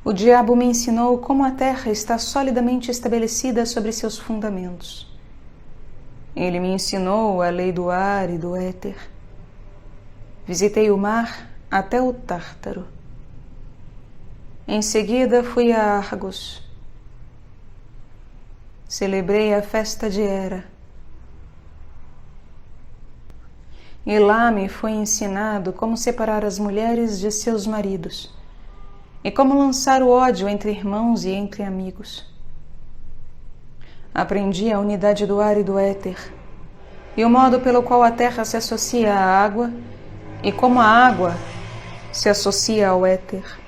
O diabo me ensinou como a terra está solidamente estabelecida sobre seus fundamentos. Ele me ensinou a lei do ar e do éter. Visitei o mar até o Tártaro. Em seguida fui a Argos. Celebrei a festa de Hera. E lá me foi ensinado como separar as mulheres de seus maridos e como lançar o ódio entre irmãos e entre amigos. Aprendi a unidade do ar e do éter e o modo pelo qual a terra se associa à água e como a água se associa ao éter.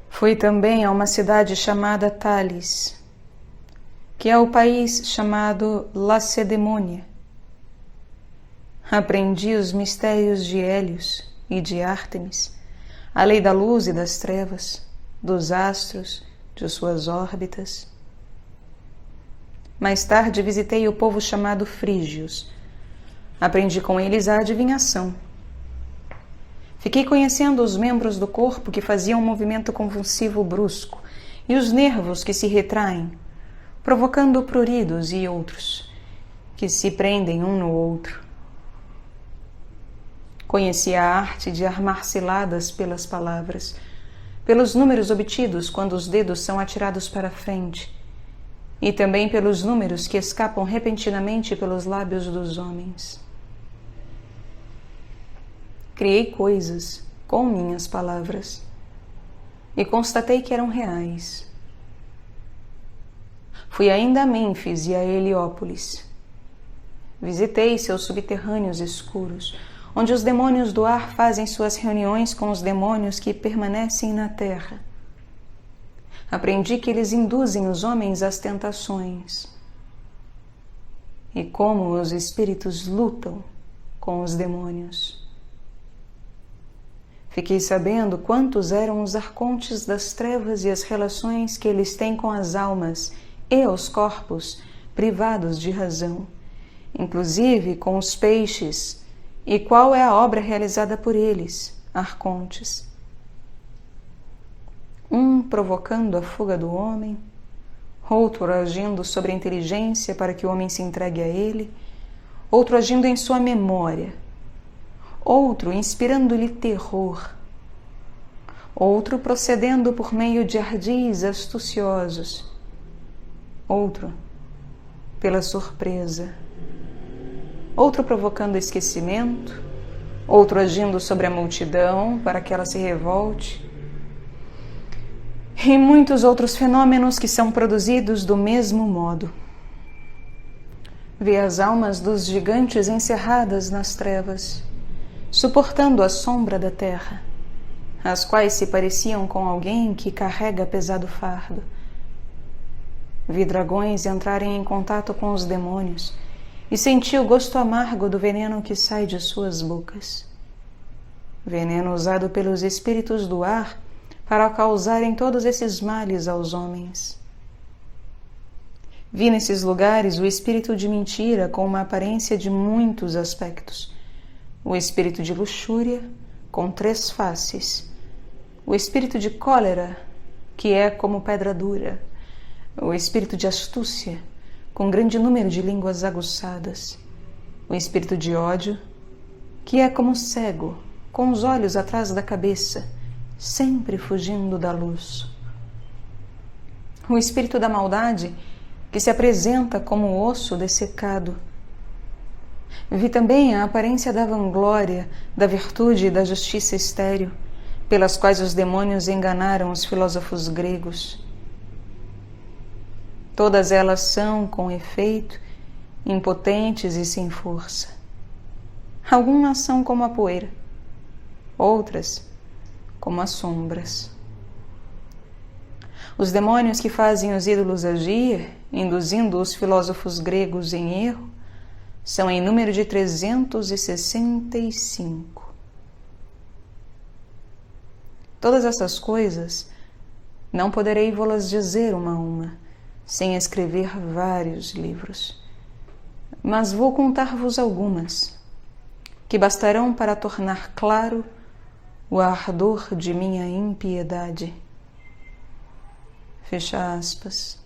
Fui também a uma cidade chamada Tales, que é o país chamado Lacedemônia. Aprendi os mistérios de Hélios e de Ártemis, a lei da luz e das trevas, dos astros, de suas órbitas. Mais tarde visitei o povo chamado Frígios. Aprendi com eles a adivinhação. Fiquei conhecendo os membros do corpo que faziam um movimento convulsivo brusco e os nervos que se retraem, provocando pruridos e outros, que se prendem um no outro. Conheci a arte de armar ciladas pelas palavras, pelos números obtidos quando os dedos são atirados para frente, e também pelos números que escapam repentinamente pelos lábios dos homens. Criei coisas com minhas palavras e constatei que eram reais. Fui ainda a Mênfis e a Heliópolis. Visitei seus subterrâneos escuros, onde os demônios do ar fazem suas reuniões com os demônios que permanecem na terra. Aprendi que eles induzem os homens às tentações e como os espíritos lutam com os demônios. Fiquei sabendo quantos eram os arcontes das trevas e as relações que eles têm com as almas e os corpos privados de razão, inclusive com os peixes, e qual é a obra realizada por eles, arcontes. Um provocando a fuga do homem, outro agindo sobre a inteligência para que o homem se entregue a ele, outro agindo em sua memória, outro inspirando-lhe terror, outro procedendo por meio de ardis astuciosos, outro pela surpresa, outro provocando esquecimento, outro agindo sobre a multidão para que ela se revolte, e muitos outros fenômenos que são produzidos do mesmo modo. Vi as almas dos gigantes encerradas nas trevas, suportando a sombra da terra, as quais se pareciam com alguém que carrega pesado fardo. Vi dragões entrarem em contato com os demônios e senti o gosto amargo do veneno que sai de suas bocas. Veneno usado pelos espíritos do ar para causarem todos esses males aos homens. Vi nesses lugares o espírito de mentira com uma aparência de muitos aspectos, o espírito de luxúria com 3 faces, o espírito de cólera, que é como pedra dura, o espírito de astúcia, com grande número de línguas aguçadas, o espírito de ódio, que é como cego, com os olhos atrás da cabeça, sempre fugindo da luz. O espírito da maldade, que se apresenta como osso dessecado. Vi também a aparência da vanglória, da virtude e da justiça estéril, pelas quais os demônios enganaram os filósofos gregos. Todas elas são, com efeito, impotentes e sem força. Algumas são como a poeira, outras como as sombras. Os demônios que fazem os ídolos agir, induzindo os filósofos gregos em erro, são em número de 365. Todas essas coisas não poderei vô-las dizer uma a uma, sem escrever vários livros. Mas vou contar-vos algumas, que bastarão para tornar claro o ardor de minha impiedade. Fecha aspas.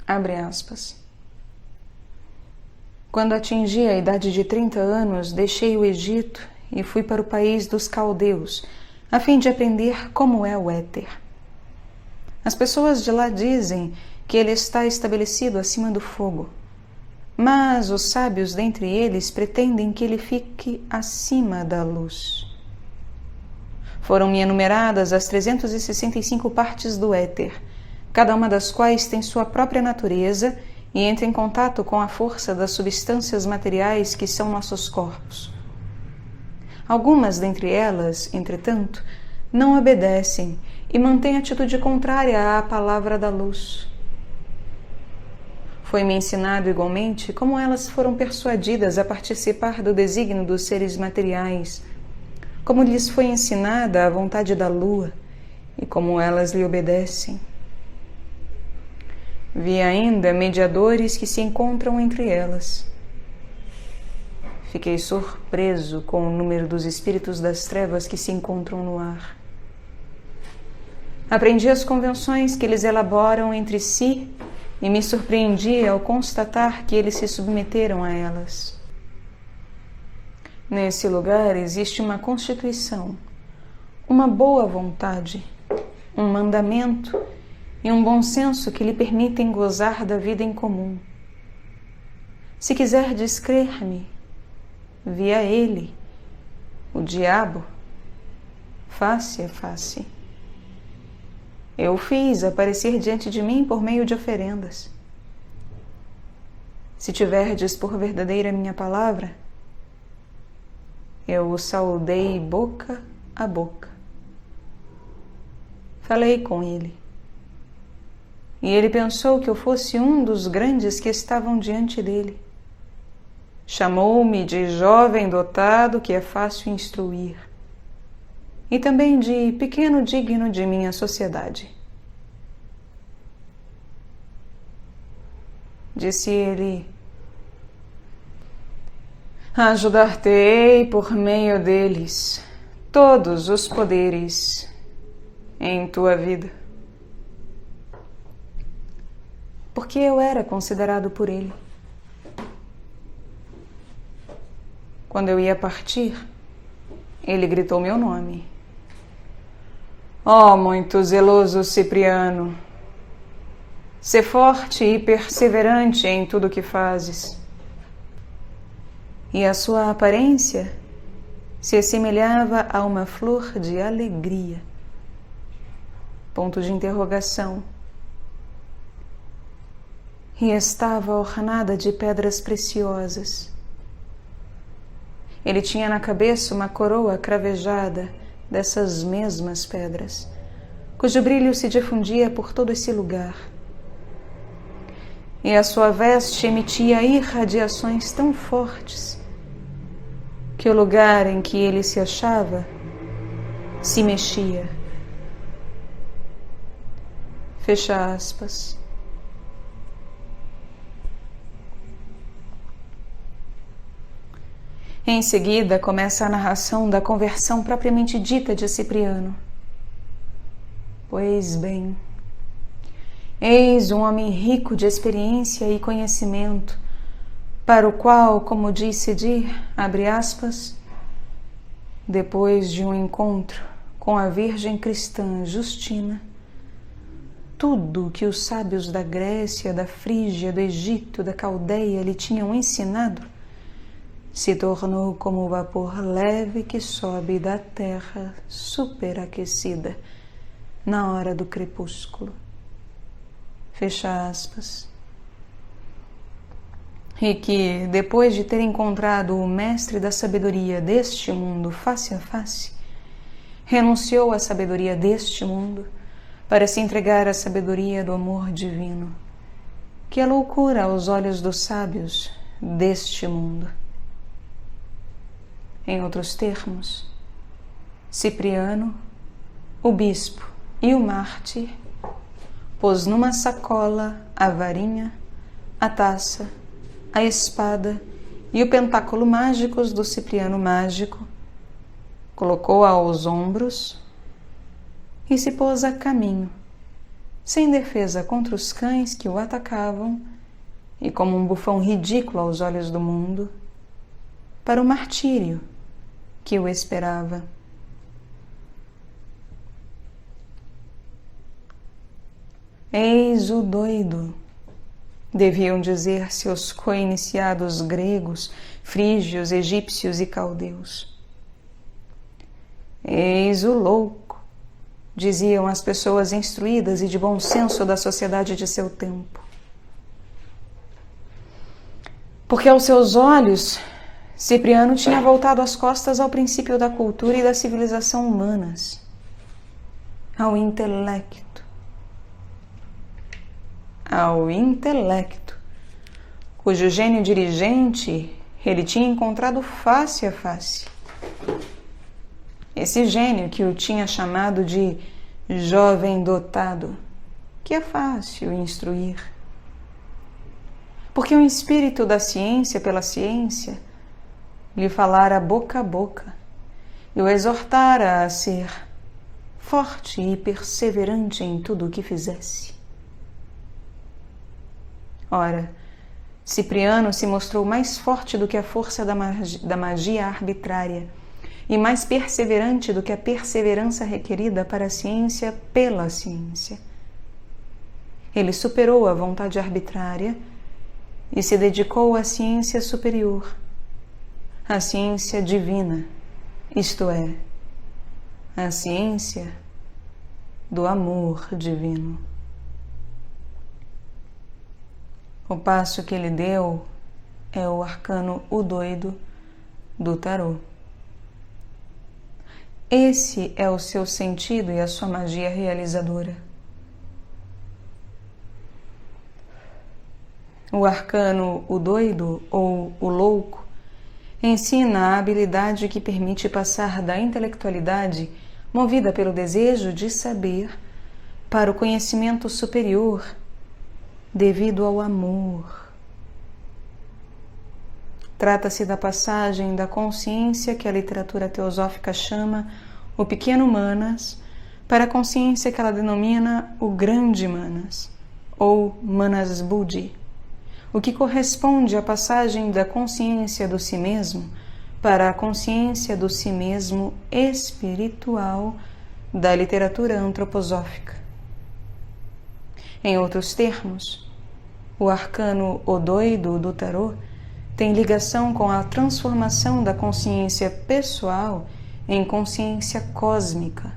Abre aspas. Quando atingi a idade de 30 anos, deixei o Egito e fui para o país dos caldeus, a fim de aprender como é o éter. As pessoas de lá dizem que ele está estabelecido acima do fogo, mas os sábios dentre eles pretendem que ele fique acima da luz. Foram-me enumeradas as 365 partes do éter, cada uma das quais tem sua própria natureza e entra em contato com a força das substâncias materiais que são nossos corpos. Algumas dentre elas, entretanto, não obedecem e mantêm atitude contrária à palavra da luz. Foi-me ensinado igualmente como elas foram persuadidas a participar do desígnio dos seres materiais, como lhes foi ensinada a vontade da lua e como elas lhe obedecem. Vi ainda mediadores que se encontram entre elas. Fiquei surpreso com o número dos espíritos das trevas que se encontram no ar. Aprendi as convenções que eles elaboram entre si e me surpreendi ao constatar que eles se submeteram a elas. Nesse lugar existe uma constituição, uma boa vontade, um mandamento e um bom senso que lhe permitem gozar da vida em comum. Se quiser descrer-me, via ele, o diabo, face a face. Eu o fiz aparecer diante de mim por meio de oferendas. Se tiverdes por verdadeira minha palavra, eu o saudei boca a boca. Falei com ele, e ele pensou que eu fosse um dos grandes que estavam diante dele. Chamou-me de jovem dotado que é fácil instruir, e também de pequeno digno de minha sociedade. Disse ele: ajudar-te-ei por meio deles todos os poderes em tua vida. Porque eu era considerado por ele. Quando eu ia partir, ele gritou meu nome. Ó, muito zeloso Cipriano, sê forte e perseverante em tudo o que fazes. E a sua aparência se assemelhava a uma flor de alegria. Ponto de interrogação. E estava ornada de pedras preciosas. Ele tinha na cabeça uma coroa cravejada dessas mesmas pedras, cujo brilho se difundia por todo esse lugar. E a sua veste emitia irradiações tão fortes que o lugar em que ele se achava se mexia. Fecha aspas. Em seguida, começa a narração da conversão propriamente dita de Cipriano. Pois bem, eis um homem rico de experiência e conhecimento, para o qual, como disse abre aspas, depois de um encontro com a Virgem cristã Justina, tudo que os sábios da Grécia, da Frígia, do Egito, da Caldeia lhe tinham ensinado, se tornou como o vapor leve que sobe da terra superaquecida na hora do crepúsculo. Fecha aspas. E que, depois de ter encontrado o mestre da sabedoria deste mundo face a face, renunciou à sabedoria deste mundo para se entregar à sabedoria do amor divino, que é loucura aos olhos dos sábios deste mundo. Em outros termos, Cipriano, o bispo e o mártir, pôs numa sacola a varinha, a taça, a espada e o pentáculo mágicos do Cipriano mágico, colocou-a aos ombros e se pôs a caminho, sem defesa contra os cães que o atacavam e como um bufão ridículo aos olhos do mundo, para o martírio que o esperava. Eis o doido, deviam dizer-se os co-iniciados gregos, frígios, egípcios e caldeus. Eis o louco, diziam as pessoas instruídas e de bom senso da sociedade de seu tempo. Porque aos seus olhos, Cipriano tinha voltado as costas ao princípio da cultura e da civilização humanas, ao intelecto, cujo gênio dirigente ele tinha encontrado face a face. Esse gênio que o tinha chamado de jovem dotado, que é fácil instruir. Porque o espírito da ciência pela ciência lhe falara boca a boca e o exortara a ser forte e perseverante em tudo o que fizesse. Ora, Cipriano se mostrou mais forte do que a força da magia arbitrária e mais perseverante do que a perseverança requerida para a ciência pela ciência. Ele superou a vontade arbitrária e se dedicou à ciência superior, à ciência divina, isto é, à ciência do amor divino. O passo que ele deu é o arcano O Doido do tarô. Esse é o seu sentido e a sua magia realizadora. O arcano O Doido ou O Louco ensina a habilidade que permite passar da intelectualidade movida pelo desejo de saber para o conhecimento superior devido ao amor. Trata-se da passagem da consciência que a literatura teosófica chama o pequeno Manas para a consciência que ela denomina o grande Manas, ou Manas Buddhi, o que corresponde à passagem da consciência do si mesmo para a consciência do si mesmo espiritual da literatura antroposófica. Em outros termos, o arcano O Doido do tarô tem ligação com a transformação da consciência pessoal em consciência cósmica,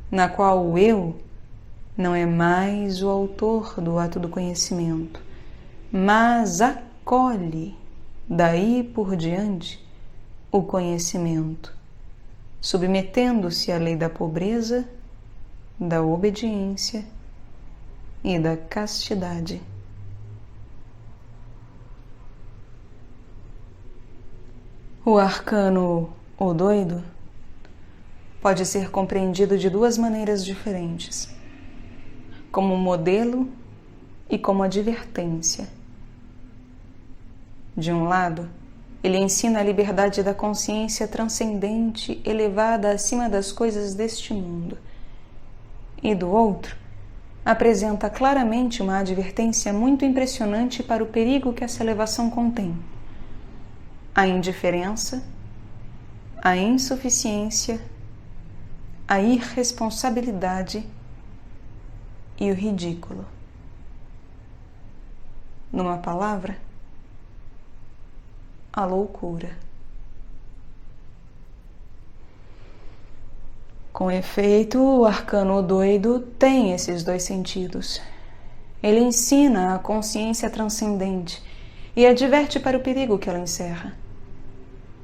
na qual o eu não é mais o autor do ato do conhecimento, mas acolhe, daí por diante, o conhecimento, submetendo-se à lei da pobreza, da obediência e da castidade. O arcano O Doido pode ser compreendido de duas maneiras diferentes, como modelo e como advertência. De um lado, ele ensina a liberdade da consciência transcendente elevada acima das coisas deste mundo, e do outro, apresenta claramente uma advertência muito impressionante para o perigo que essa elevação contém: a indiferença, a insuficiência, a irresponsabilidade e o ridículo. Numa palavra, a loucura. Com efeito, o arcano doido tem esses dois sentidos. Ele ensina a consciência transcendente e adverte para o perigo que ela encerra.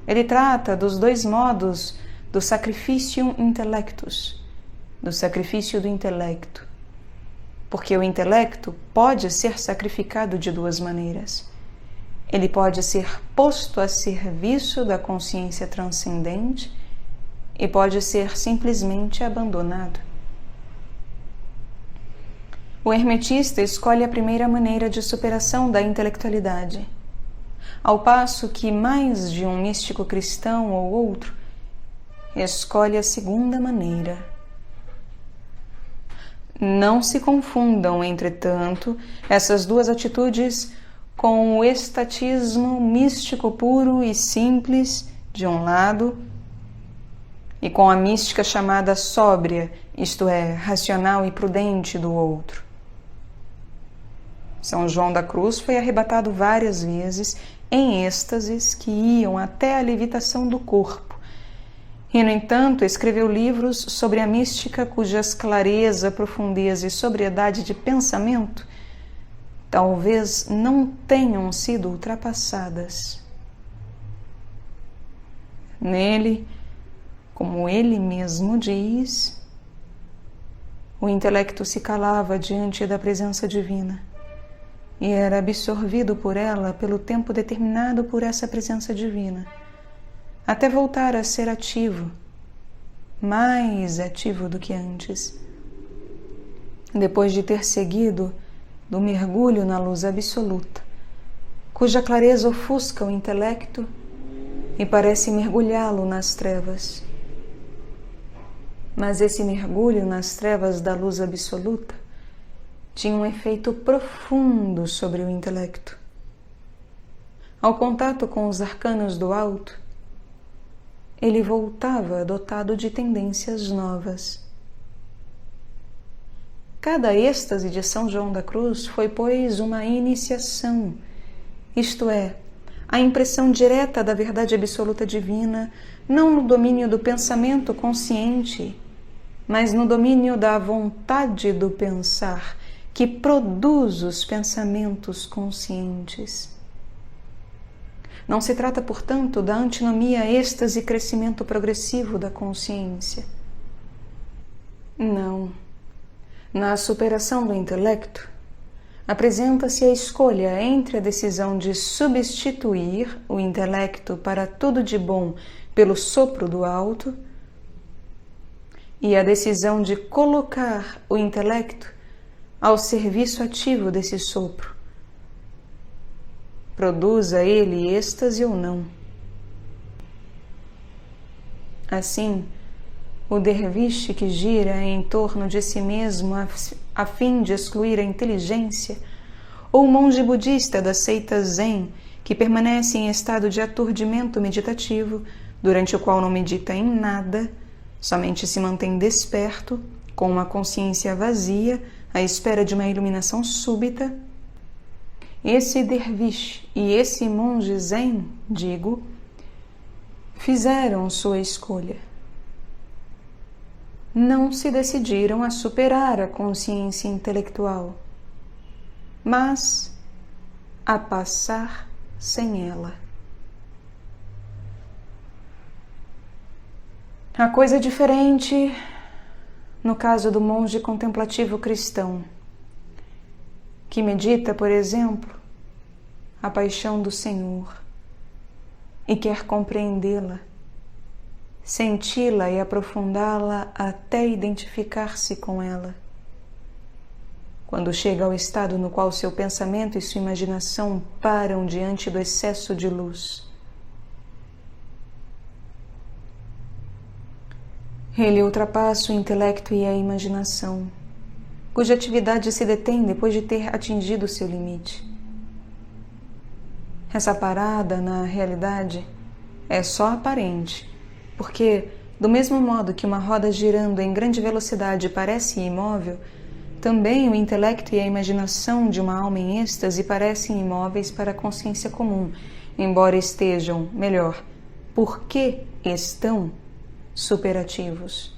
Ele trata dos dois modos do sacrificium intellectus, do sacrifício do intelecto, porque o intelecto pode ser sacrificado de duas maneiras. Ele pode ser posto a serviço da consciência transcendente e pode ser simplesmente abandonado. O hermetista escolhe a primeira maneira de superação da intelectualidade, ao passo que mais de um místico cristão ou outro escolhe a segunda maneira. Não se confundam, entretanto, essas duas atitudes com o estatismo místico puro e simples, de um lado, e com a mística chamada sóbria, isto é, racional e prudente, do outro. São João da Cruz foi arrebatado várias vezes em êxtases que iam até a levitação do corpo, e, no entanto, escreveu livros sobre a mística cujas clareza, profundeza e sobriedade de pensamento talvez não tenham sido ultrapassadas. Nele, como ele mesmo diz, o intelecto se calava diante da presença divina e era absorvido por ela pelo tempo determinado por essa presença divina, até voltar a ser ativo, mais ativo do que antes, depois de ter seguido do mergulho na luz absoluta, cuja clareza ofusca o intelecto e parece mergulhá-lo nas trevas. Mas esse mergulho nas trevas da luz absoluta tinha um efeito profundo sobre o intelecto. Ao contato com os arcanos do alto, ele voltava dotado de tendências novas. Cada êxtase de São João da Cruz foi, pois, uma iniciação, isto é, a impressão direta da verdade absoluta divina, não no domínio do pensamento consciente, mas no domínio da vontade do pensar, que produz os pensamentos conscientes. Não se trata, portanto, da antinomia êxtase e crescimento progressivo da consciência. Não. Na superação do intelecto, apresenta-se a escolha entre a decisão de substituir o intelecto para tudo de bom pelo sopro do alto e a decisão de colocar o intelecto ao serviço ativo desse sopro, produza ele êxtase ou não. Assim, o derviche que gira em torno de si mesmo a fim de excluir a inteligência, ou o monge budista da seita Zen que permanece em estado de aturdimento meditativo, durante o qual não medita em nada, somente se mantém desperto, com uma consciência vazia, à espera de uma iluminação súbita, esse derviche e esse monge Zen, digo, fizeram sua escolha. Não se decidiram a superar a consciência intelectual, mas a passar sem ela. A coisa é diferente no caso do monge contemplativo cristão, que medita, por exemplo, a paixão do Senhor e quer compreendê-la, senti-la e aprofundá-la até identificar-se com ela. Quando chega ao estado no qual seu pensamento e sua imaginação param diante do excesso de luz, ele ultrapassa o intelecto e a imaginação, cuja atividade se detém depois de ter atingido seu limite. Essa parada, na realidade, é só aparente, porque, do mesmo modo que uma roda girando em grande velocidade parece imóvel, Também o intelecto e a imaginação de uma alma em êxtase parecem imóveis para a consciência comum, embora estejam, melhor, porque estão superativos.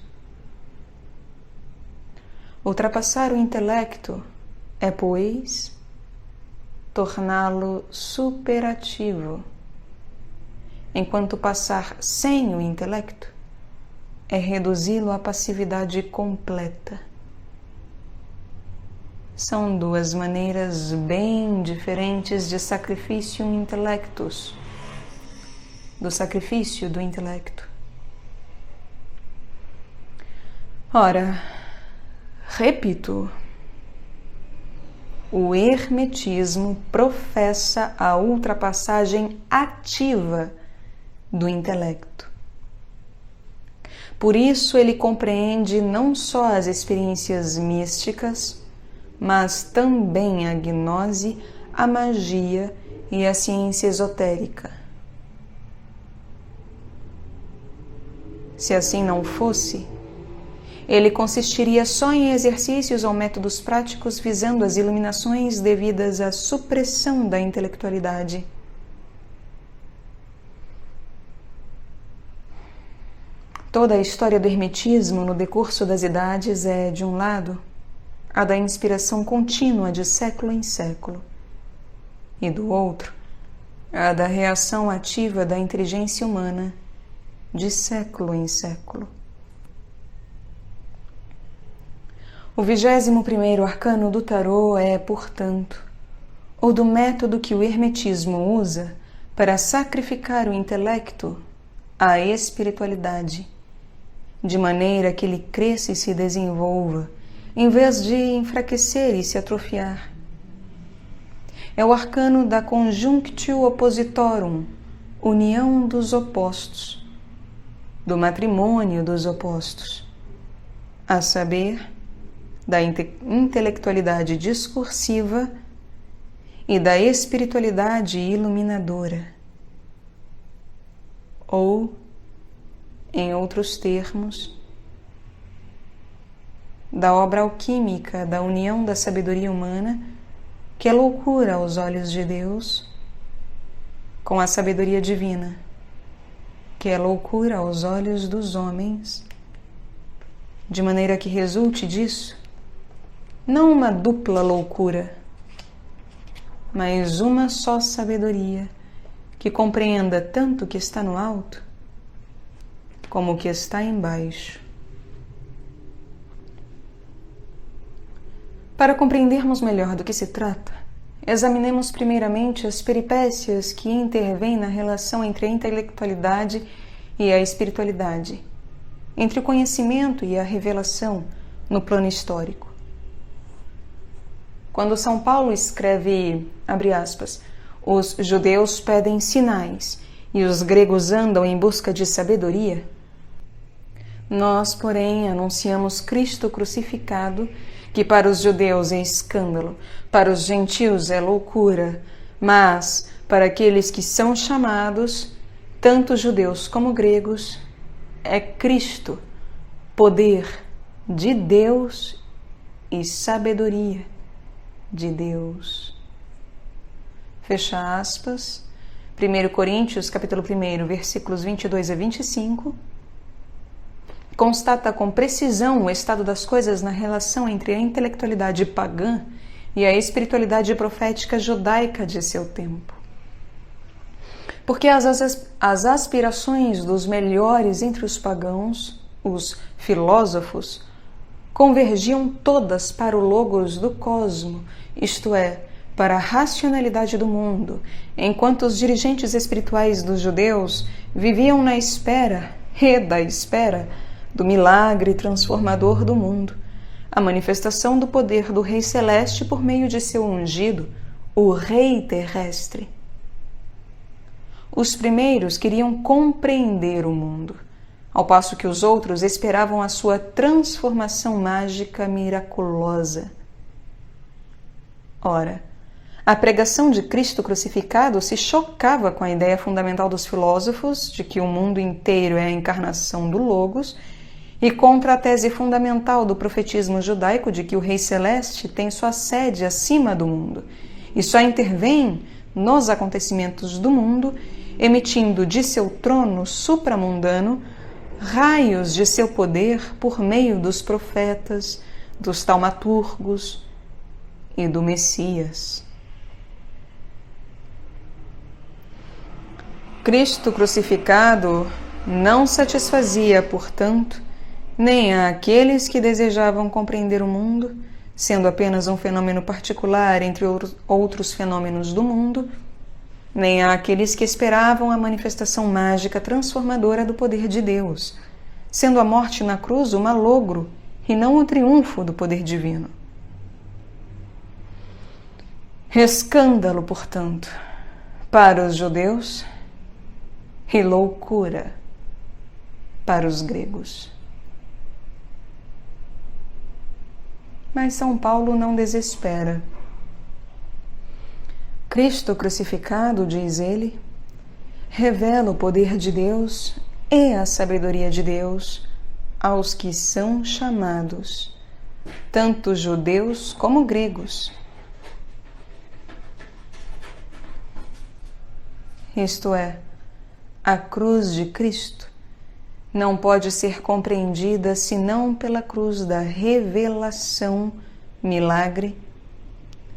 Ultrapassar o intelecto é, pois, torná-lo superativo, enquanto passar sem o intelecto é reduzi-lo à passividade completa. São duas maneiras bem diferentes de sacrifício intellectus, do sacrifício do intelecto. Ora, repito, o hermetismo professa a ultrapassagem ativa do intelecto. Por isso ele compreende não só as experiências místicas, mas também a gnose, a magia e a ciência esotérica. Se assim não fosse, ele consistiria só em exercícios ou métodos práticos visando as iluminações devidas à supressão da intelectualidade. Toda a história do hermetismo no decurso das idades é, de um lado, a da inspiração contínua de século em século, e do outro, a da reação ativa da inteligência humana de século em século. O 21º arcano do tarô é, portanto, o do método que o hermetismo usa para sacrificar o intelecto à espiritualidade, de maneira que ele cresça e se desenvolva, em vez de enfraquecer e se atrofiar. É o arcano da conjunctio oppositorum, união dos opostos, do matrimônio dos opostos, a saber, da intelectualidade discursiva e da espiritualidade iluminadora. Ou, em outros termos, da obra alquímica da união da sabedoria humana, que é loucura aos olhos de Deus, com a sabedoria divina, que é loucura aos olhos dos homens, de maneira que resulte disso não uma dupla loucura, mas uma só sabedoria que compreenda tanto o que está no alto como o que está embaixo. Para compreendermos melhor do que se trata, examinemos primeiramente as peripécias que intervêm na relação entre a intelectualidade e a espiritualidade, entre o conhecimento e a revelação no plano histórico. Quando São Paulo escreve, abre aspas, os judeus pedem sinais e os gregos andam em busca de sabedoria, nós, porém, anunciamos Cristo crucificado, que para os judeus é escândalo, para os gentios é loucura, mas para aqueles que são chamados, tanto judeus como gregos, é Cristo, poder de Deus e sabedoria de Deus. Fecha aspas. 1 Coríntios, capítulo 1, versículos 22 a 25, constata com precisão o estado das coisas na relação entre a intelectualidade pagã e a espiritualidade profética judaica de seu tempo. Porque as aspirações dos melhores entre os pagãos, os filósofos, convergiam todas para o logos do cosmo, isto é, para a racionalidade do mundo, enquanto os dirigentes espirituais dos judeus viviam na espera e da espera do milagre transformador do mundo, a manifestação do poder do Rei Celeste por meio de seu ungido, o Rei Terrestre. Os primeiros queriam compreender o mundo, ao passo que os outros esperavam a sua transformação mágica miraculosa. Ora, a pregação de Cristo crucificado se chocava com a ideia fundamental dos filósofos de que o mundo inteiro é a encarnação do Logos e contra a tese fundamental do profetismo judaico de que o Rei Celeste tem sua sede acima do mundo e só intervém nos acontecimentos do mundo, emitindo de seu trono supramundano raios de seu poder por meio dos profetas, dos taumaturgos e do Messias. Cristo crucificado não satisfazia, portanto, nem àqueles que desejavam compreender o mundo, sendo apenas um fenômeno particular entre outros fenômenos do mundo, nem àqueles que esperavam a manifestação mágica transformadora do poder de Deus, sendo a morte na cruz o malogro e não o triunfo do poder divino. Escândalo, portanto, para os judeus e loucura para os gregos. Mas São Paulo não desespera. Cristo crucificado, diz ele, revela o poder de Deus e a sabedoria de Deus aos que são chamados, tanto judeus como gregos. Isto é, a cruz de Cristo não pode ser compreendida senão pela cruz da revelação, milagre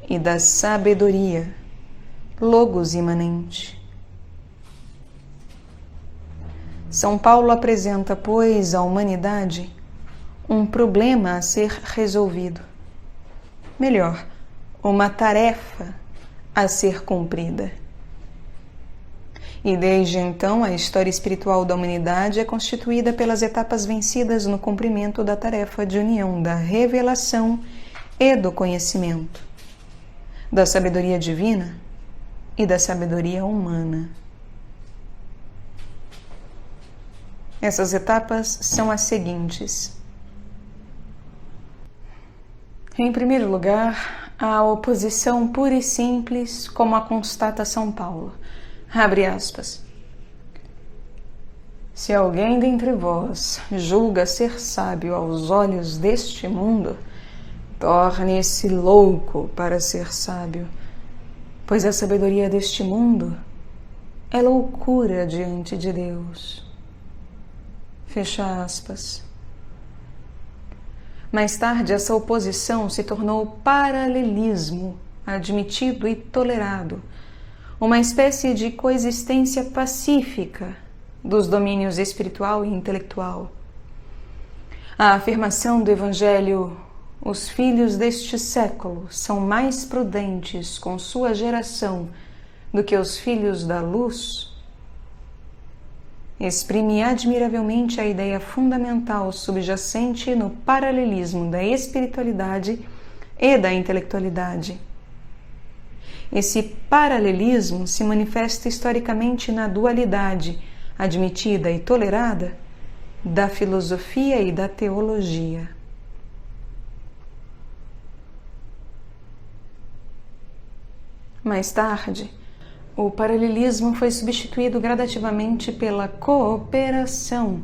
e da sabedoria, logos imanente. São Paulo apresenta, pois, à humanidade um problema a ser resolvido. Melhor, uma tarefa a ser cumprida. E desde então a história espiritual da humanidade é constituída pelas etapas vencidas no cumprimento da tarefa de união da revelação e do conhecimento, da sabedoria divina e da sabedoria humana. Essas etapas são as seguintes. Em primeiro lugar, a oposição pura e simples, como a constata São Paulo. Abre aspas. Se alguém dentre vós julga ser sábio aos olhos deste mundo, torne-se louco para ser sábio, pois a sabedoria deste mundo é loucura diante de Deus. Fecha aspas. Mais tarde, essa oposição se tornou paralelismo, admitido e tolerado, uma espécie de coexistência pacífica dos domínios espiritual e intelectual. A afirmação do Evangelho, os filhos deste século são mais prudentes com sua geração do que os filhos da luz, exprime admiravelmente a ideia fundamental subjacente no paralelismo da espiritualidade e da intelectualidade. Esse paralelismo se manifesta historicamente na dualidade, admitida e tolerada, da filosofia e da teologia. Mais tarde, o paralelismo foi substituído gradativamente pela cooperação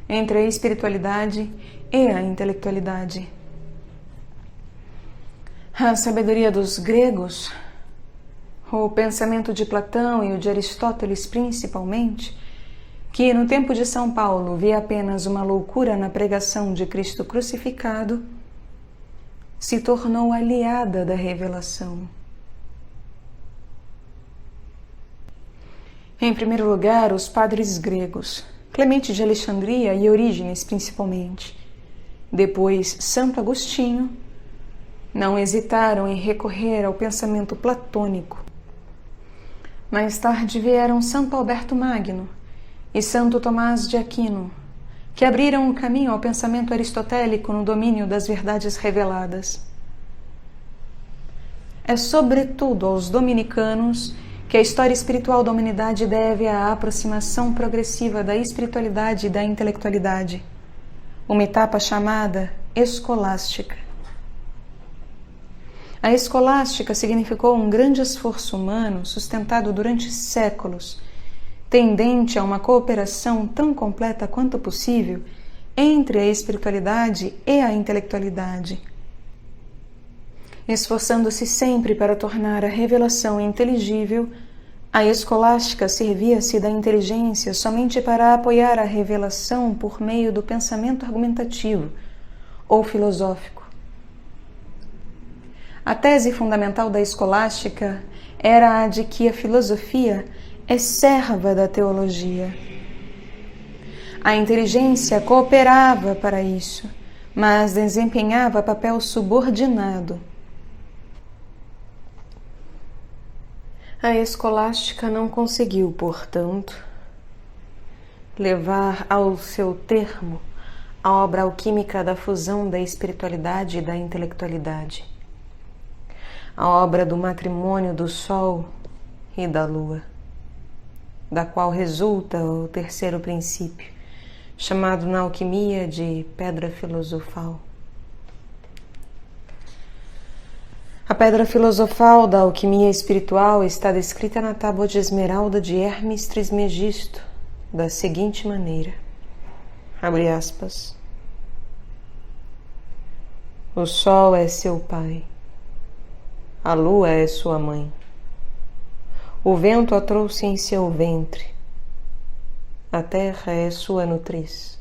entre a espiritualidade e a intelectualidade. A sabedoria dos gregos, o pensamento de Platão e o de Aristóteles principalmente, que no tempo de São Paulo via apenas uma loucura na pregação de Cristo crucificado, se tornou aliada da revelação. Em primeiro lugar, os padres gregos, Clemente de Alexandria e Orígenes principalmente, depois Santo Agostinho, não hesitaram em recorrer ao pensamento platônico. Mais tarde vieram Santo Alberto Magno e Santo Tomás de Aquino, que abriram o caminho ao pensamento aristotélico no domínio das verdades reveladas. É sobretudo aos dominicanos que a história espiritual da humanidade deve à aproximação progressiva da espiritualidade e da intelectualidade, uma etapa chamada escolástica. A escolástica significou um grande esforço humano sustentado durante séculos, tendente a uma cooperação tão completa quanto possível entre a espiritualidade e a intelectualidade, esforçando-se sempre para tornar a revelação inteligível. A escolástica servia-se da inteligência somente para apoiar a revelação por meio do pensamento argumentativo ou filosófico. A tese fundamental da escolástica era a de que a filosofia é serva da teologia. A inteligência cooperava para isso, mas desempenhava papel subordinado. A escolástica não conseguiu, portanto, levar ao seu termo a obra alquímica da fusão da espiritualidade e da intelectualidade, a obra do matrimônio do Sol e da Lua, da qual resulta o terceiro princípio, chamado na alquimia de pedra filosofal. A pedra filosofal da alquimia espiritual está descrita na tábua de esmeralda de Hermes Trismegisto da seguinte maneira, abre aspas, o sol é seu pai, a lua é sua mãe, o vento a trouxe em seu ventre, a terra é sua nutriz,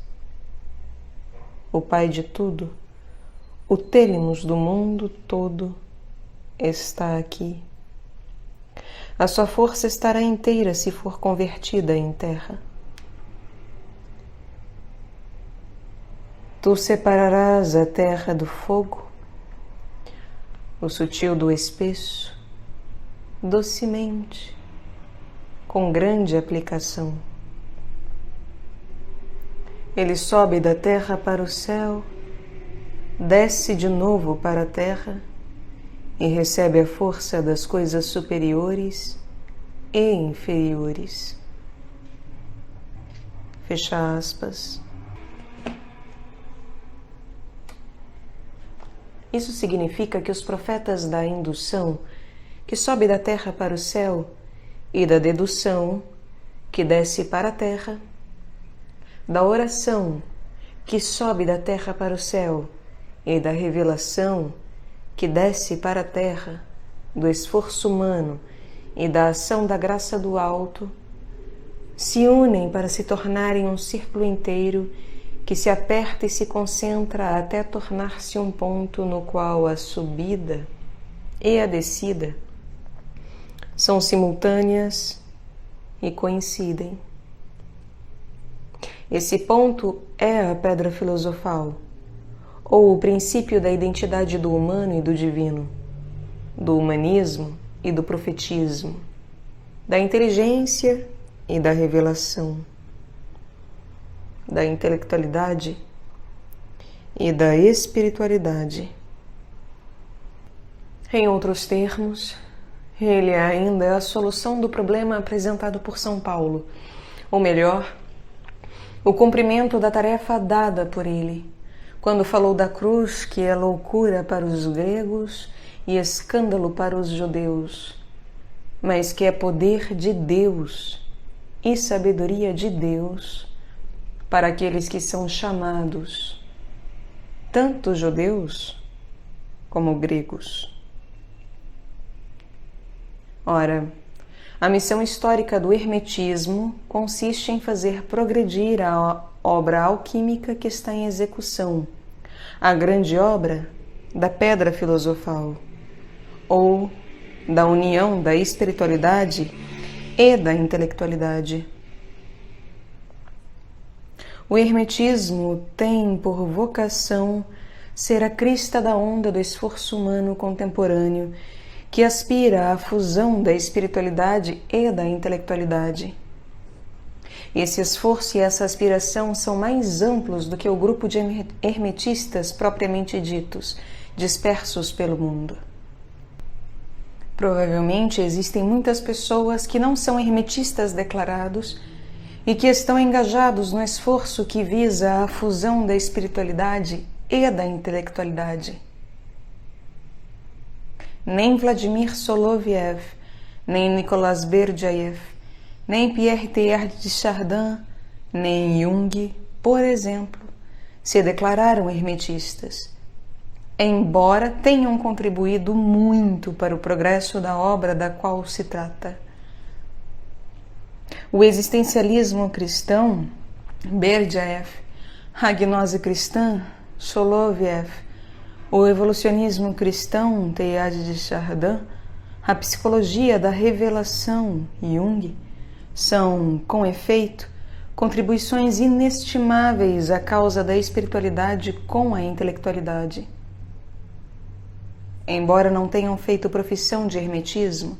o pai de tudo, o têlemus do mundo todo, está aqui. A sua força estará inteira se for convertida em terra. Tu separarás a terra do fogo, o sutil do espesso, docemente, com grande aplicação. Ele sobe da terra para o céu, desce de novo para a terra, e recebe a força das coisas superiores e inferiores. Fecha aspas. Isso significa que os profetas da indução, que sobe da terra para o céu, e da dedução, que desce para a terra, da oração, que sobe da terra para o céu, e da revelação, que desce para a terra, do esforço humano e da ação da graça do alto, se unem para se tornarem um círculo inteiro que se aperta e se concentra até tornar-se um ponto no qual a subida e a descida são simultâneas e coincidem. Esse ponto é a pedra filosofal, ou o princípio da identidade do humano e do divino, do humanismo e do profetismo, da inteligência e da revelação, da intelectualidade e da espiritualidade. Em outros termos, ele ainda é a solução do problema apresentado por São Paulo, ou melhor, o cumprimento da tarefa dada por ele, quando falou da cruz, que é loucura para os gregos e escândalo para os judeus, mas que é poder de Deus e sabedoria de Deus para aqueles que são chamados, tanto judeus como gregos. Ora, a missão histórica do hermetismo consiste em fazer progredir a obra alquímica que está em execução, a grande obra da pedra filosofal, ou da união da espiritualidade e da intelectualidade. O hermetismo tem por vocação ser a crista da onda do esforço humano contemporâneo que aspira à fusão da espiritualidade e da intelectualidade. Esse esforço e essa aspiração são mais amplos do que o grupo de hermetistas propriamente ditos, dispersos pelo mundo. Provavelmente existem muitas pessoas que não são hermetistas declarados e que estão engajados no esforço que visa a fusão da espiritualidade e da intelectualidade. Nem Vladimir Soloviev, nem Nicolas Berdyaev, nem Pierre Teilhard de Chardin, nem Jung, por exemplo, se declararam hermetistas, embora tenham contribuído muito para o progresso da obra da qual se trata. O existencialismo cristão, Berdyaev, a gnose cristã, Soloviev, o evolucionismo cristão, Teilhard de Chardin, a psicologia da revelação, Jung, são, com efeito, contribuições inestimáveis à causa da espiritualidade com a intelectualidade. Embora não tenham feito profissão de hermetismo,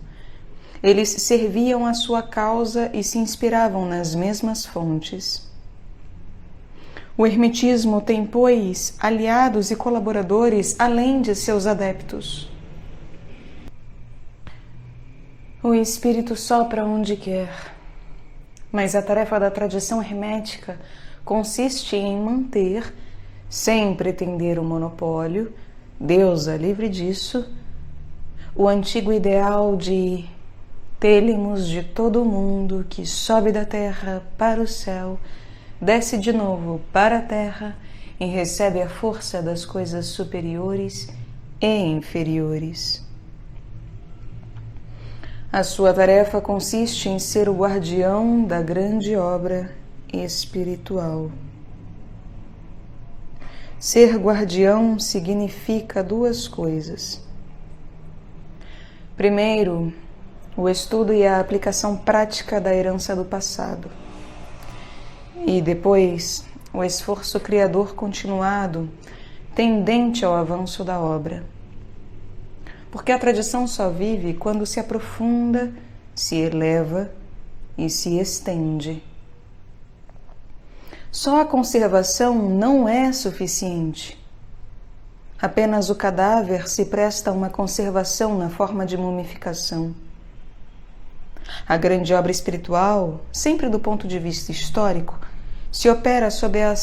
eles serviam à sua causa e se inspiravam nas mesmas fontes. O hermetismo tem, pois, aliados e colaboradores além de seus adeptos. O espírito sopra onde quer, mas a tarefa da tradição hermética consiste em manter, sem pretender o monopólio, Deus a livre disso, o antigo ideal de têlimos de todo o mundo que sobe da terra para o céu, desce de novo para a terra e recebe a força das coisas superiores e inferiores. A sua tarefa consiste em ser o guardião da grande obra espiritual. Ser guardião significa duas coisas. Primeiro, o estudo e a aplicação prática da herança do passado. E depois, o esforço criador continuado, tendente ao avanço da obra. Porque a tradição só vive quando se aprofunda, se eleva e se estende. Só a conservação não é suficiente. Apenas o cadáver se presta a uma conservação na forma de mumificação. A grande obra espiritual, sempre do ponto de vista histórico, se opera sob a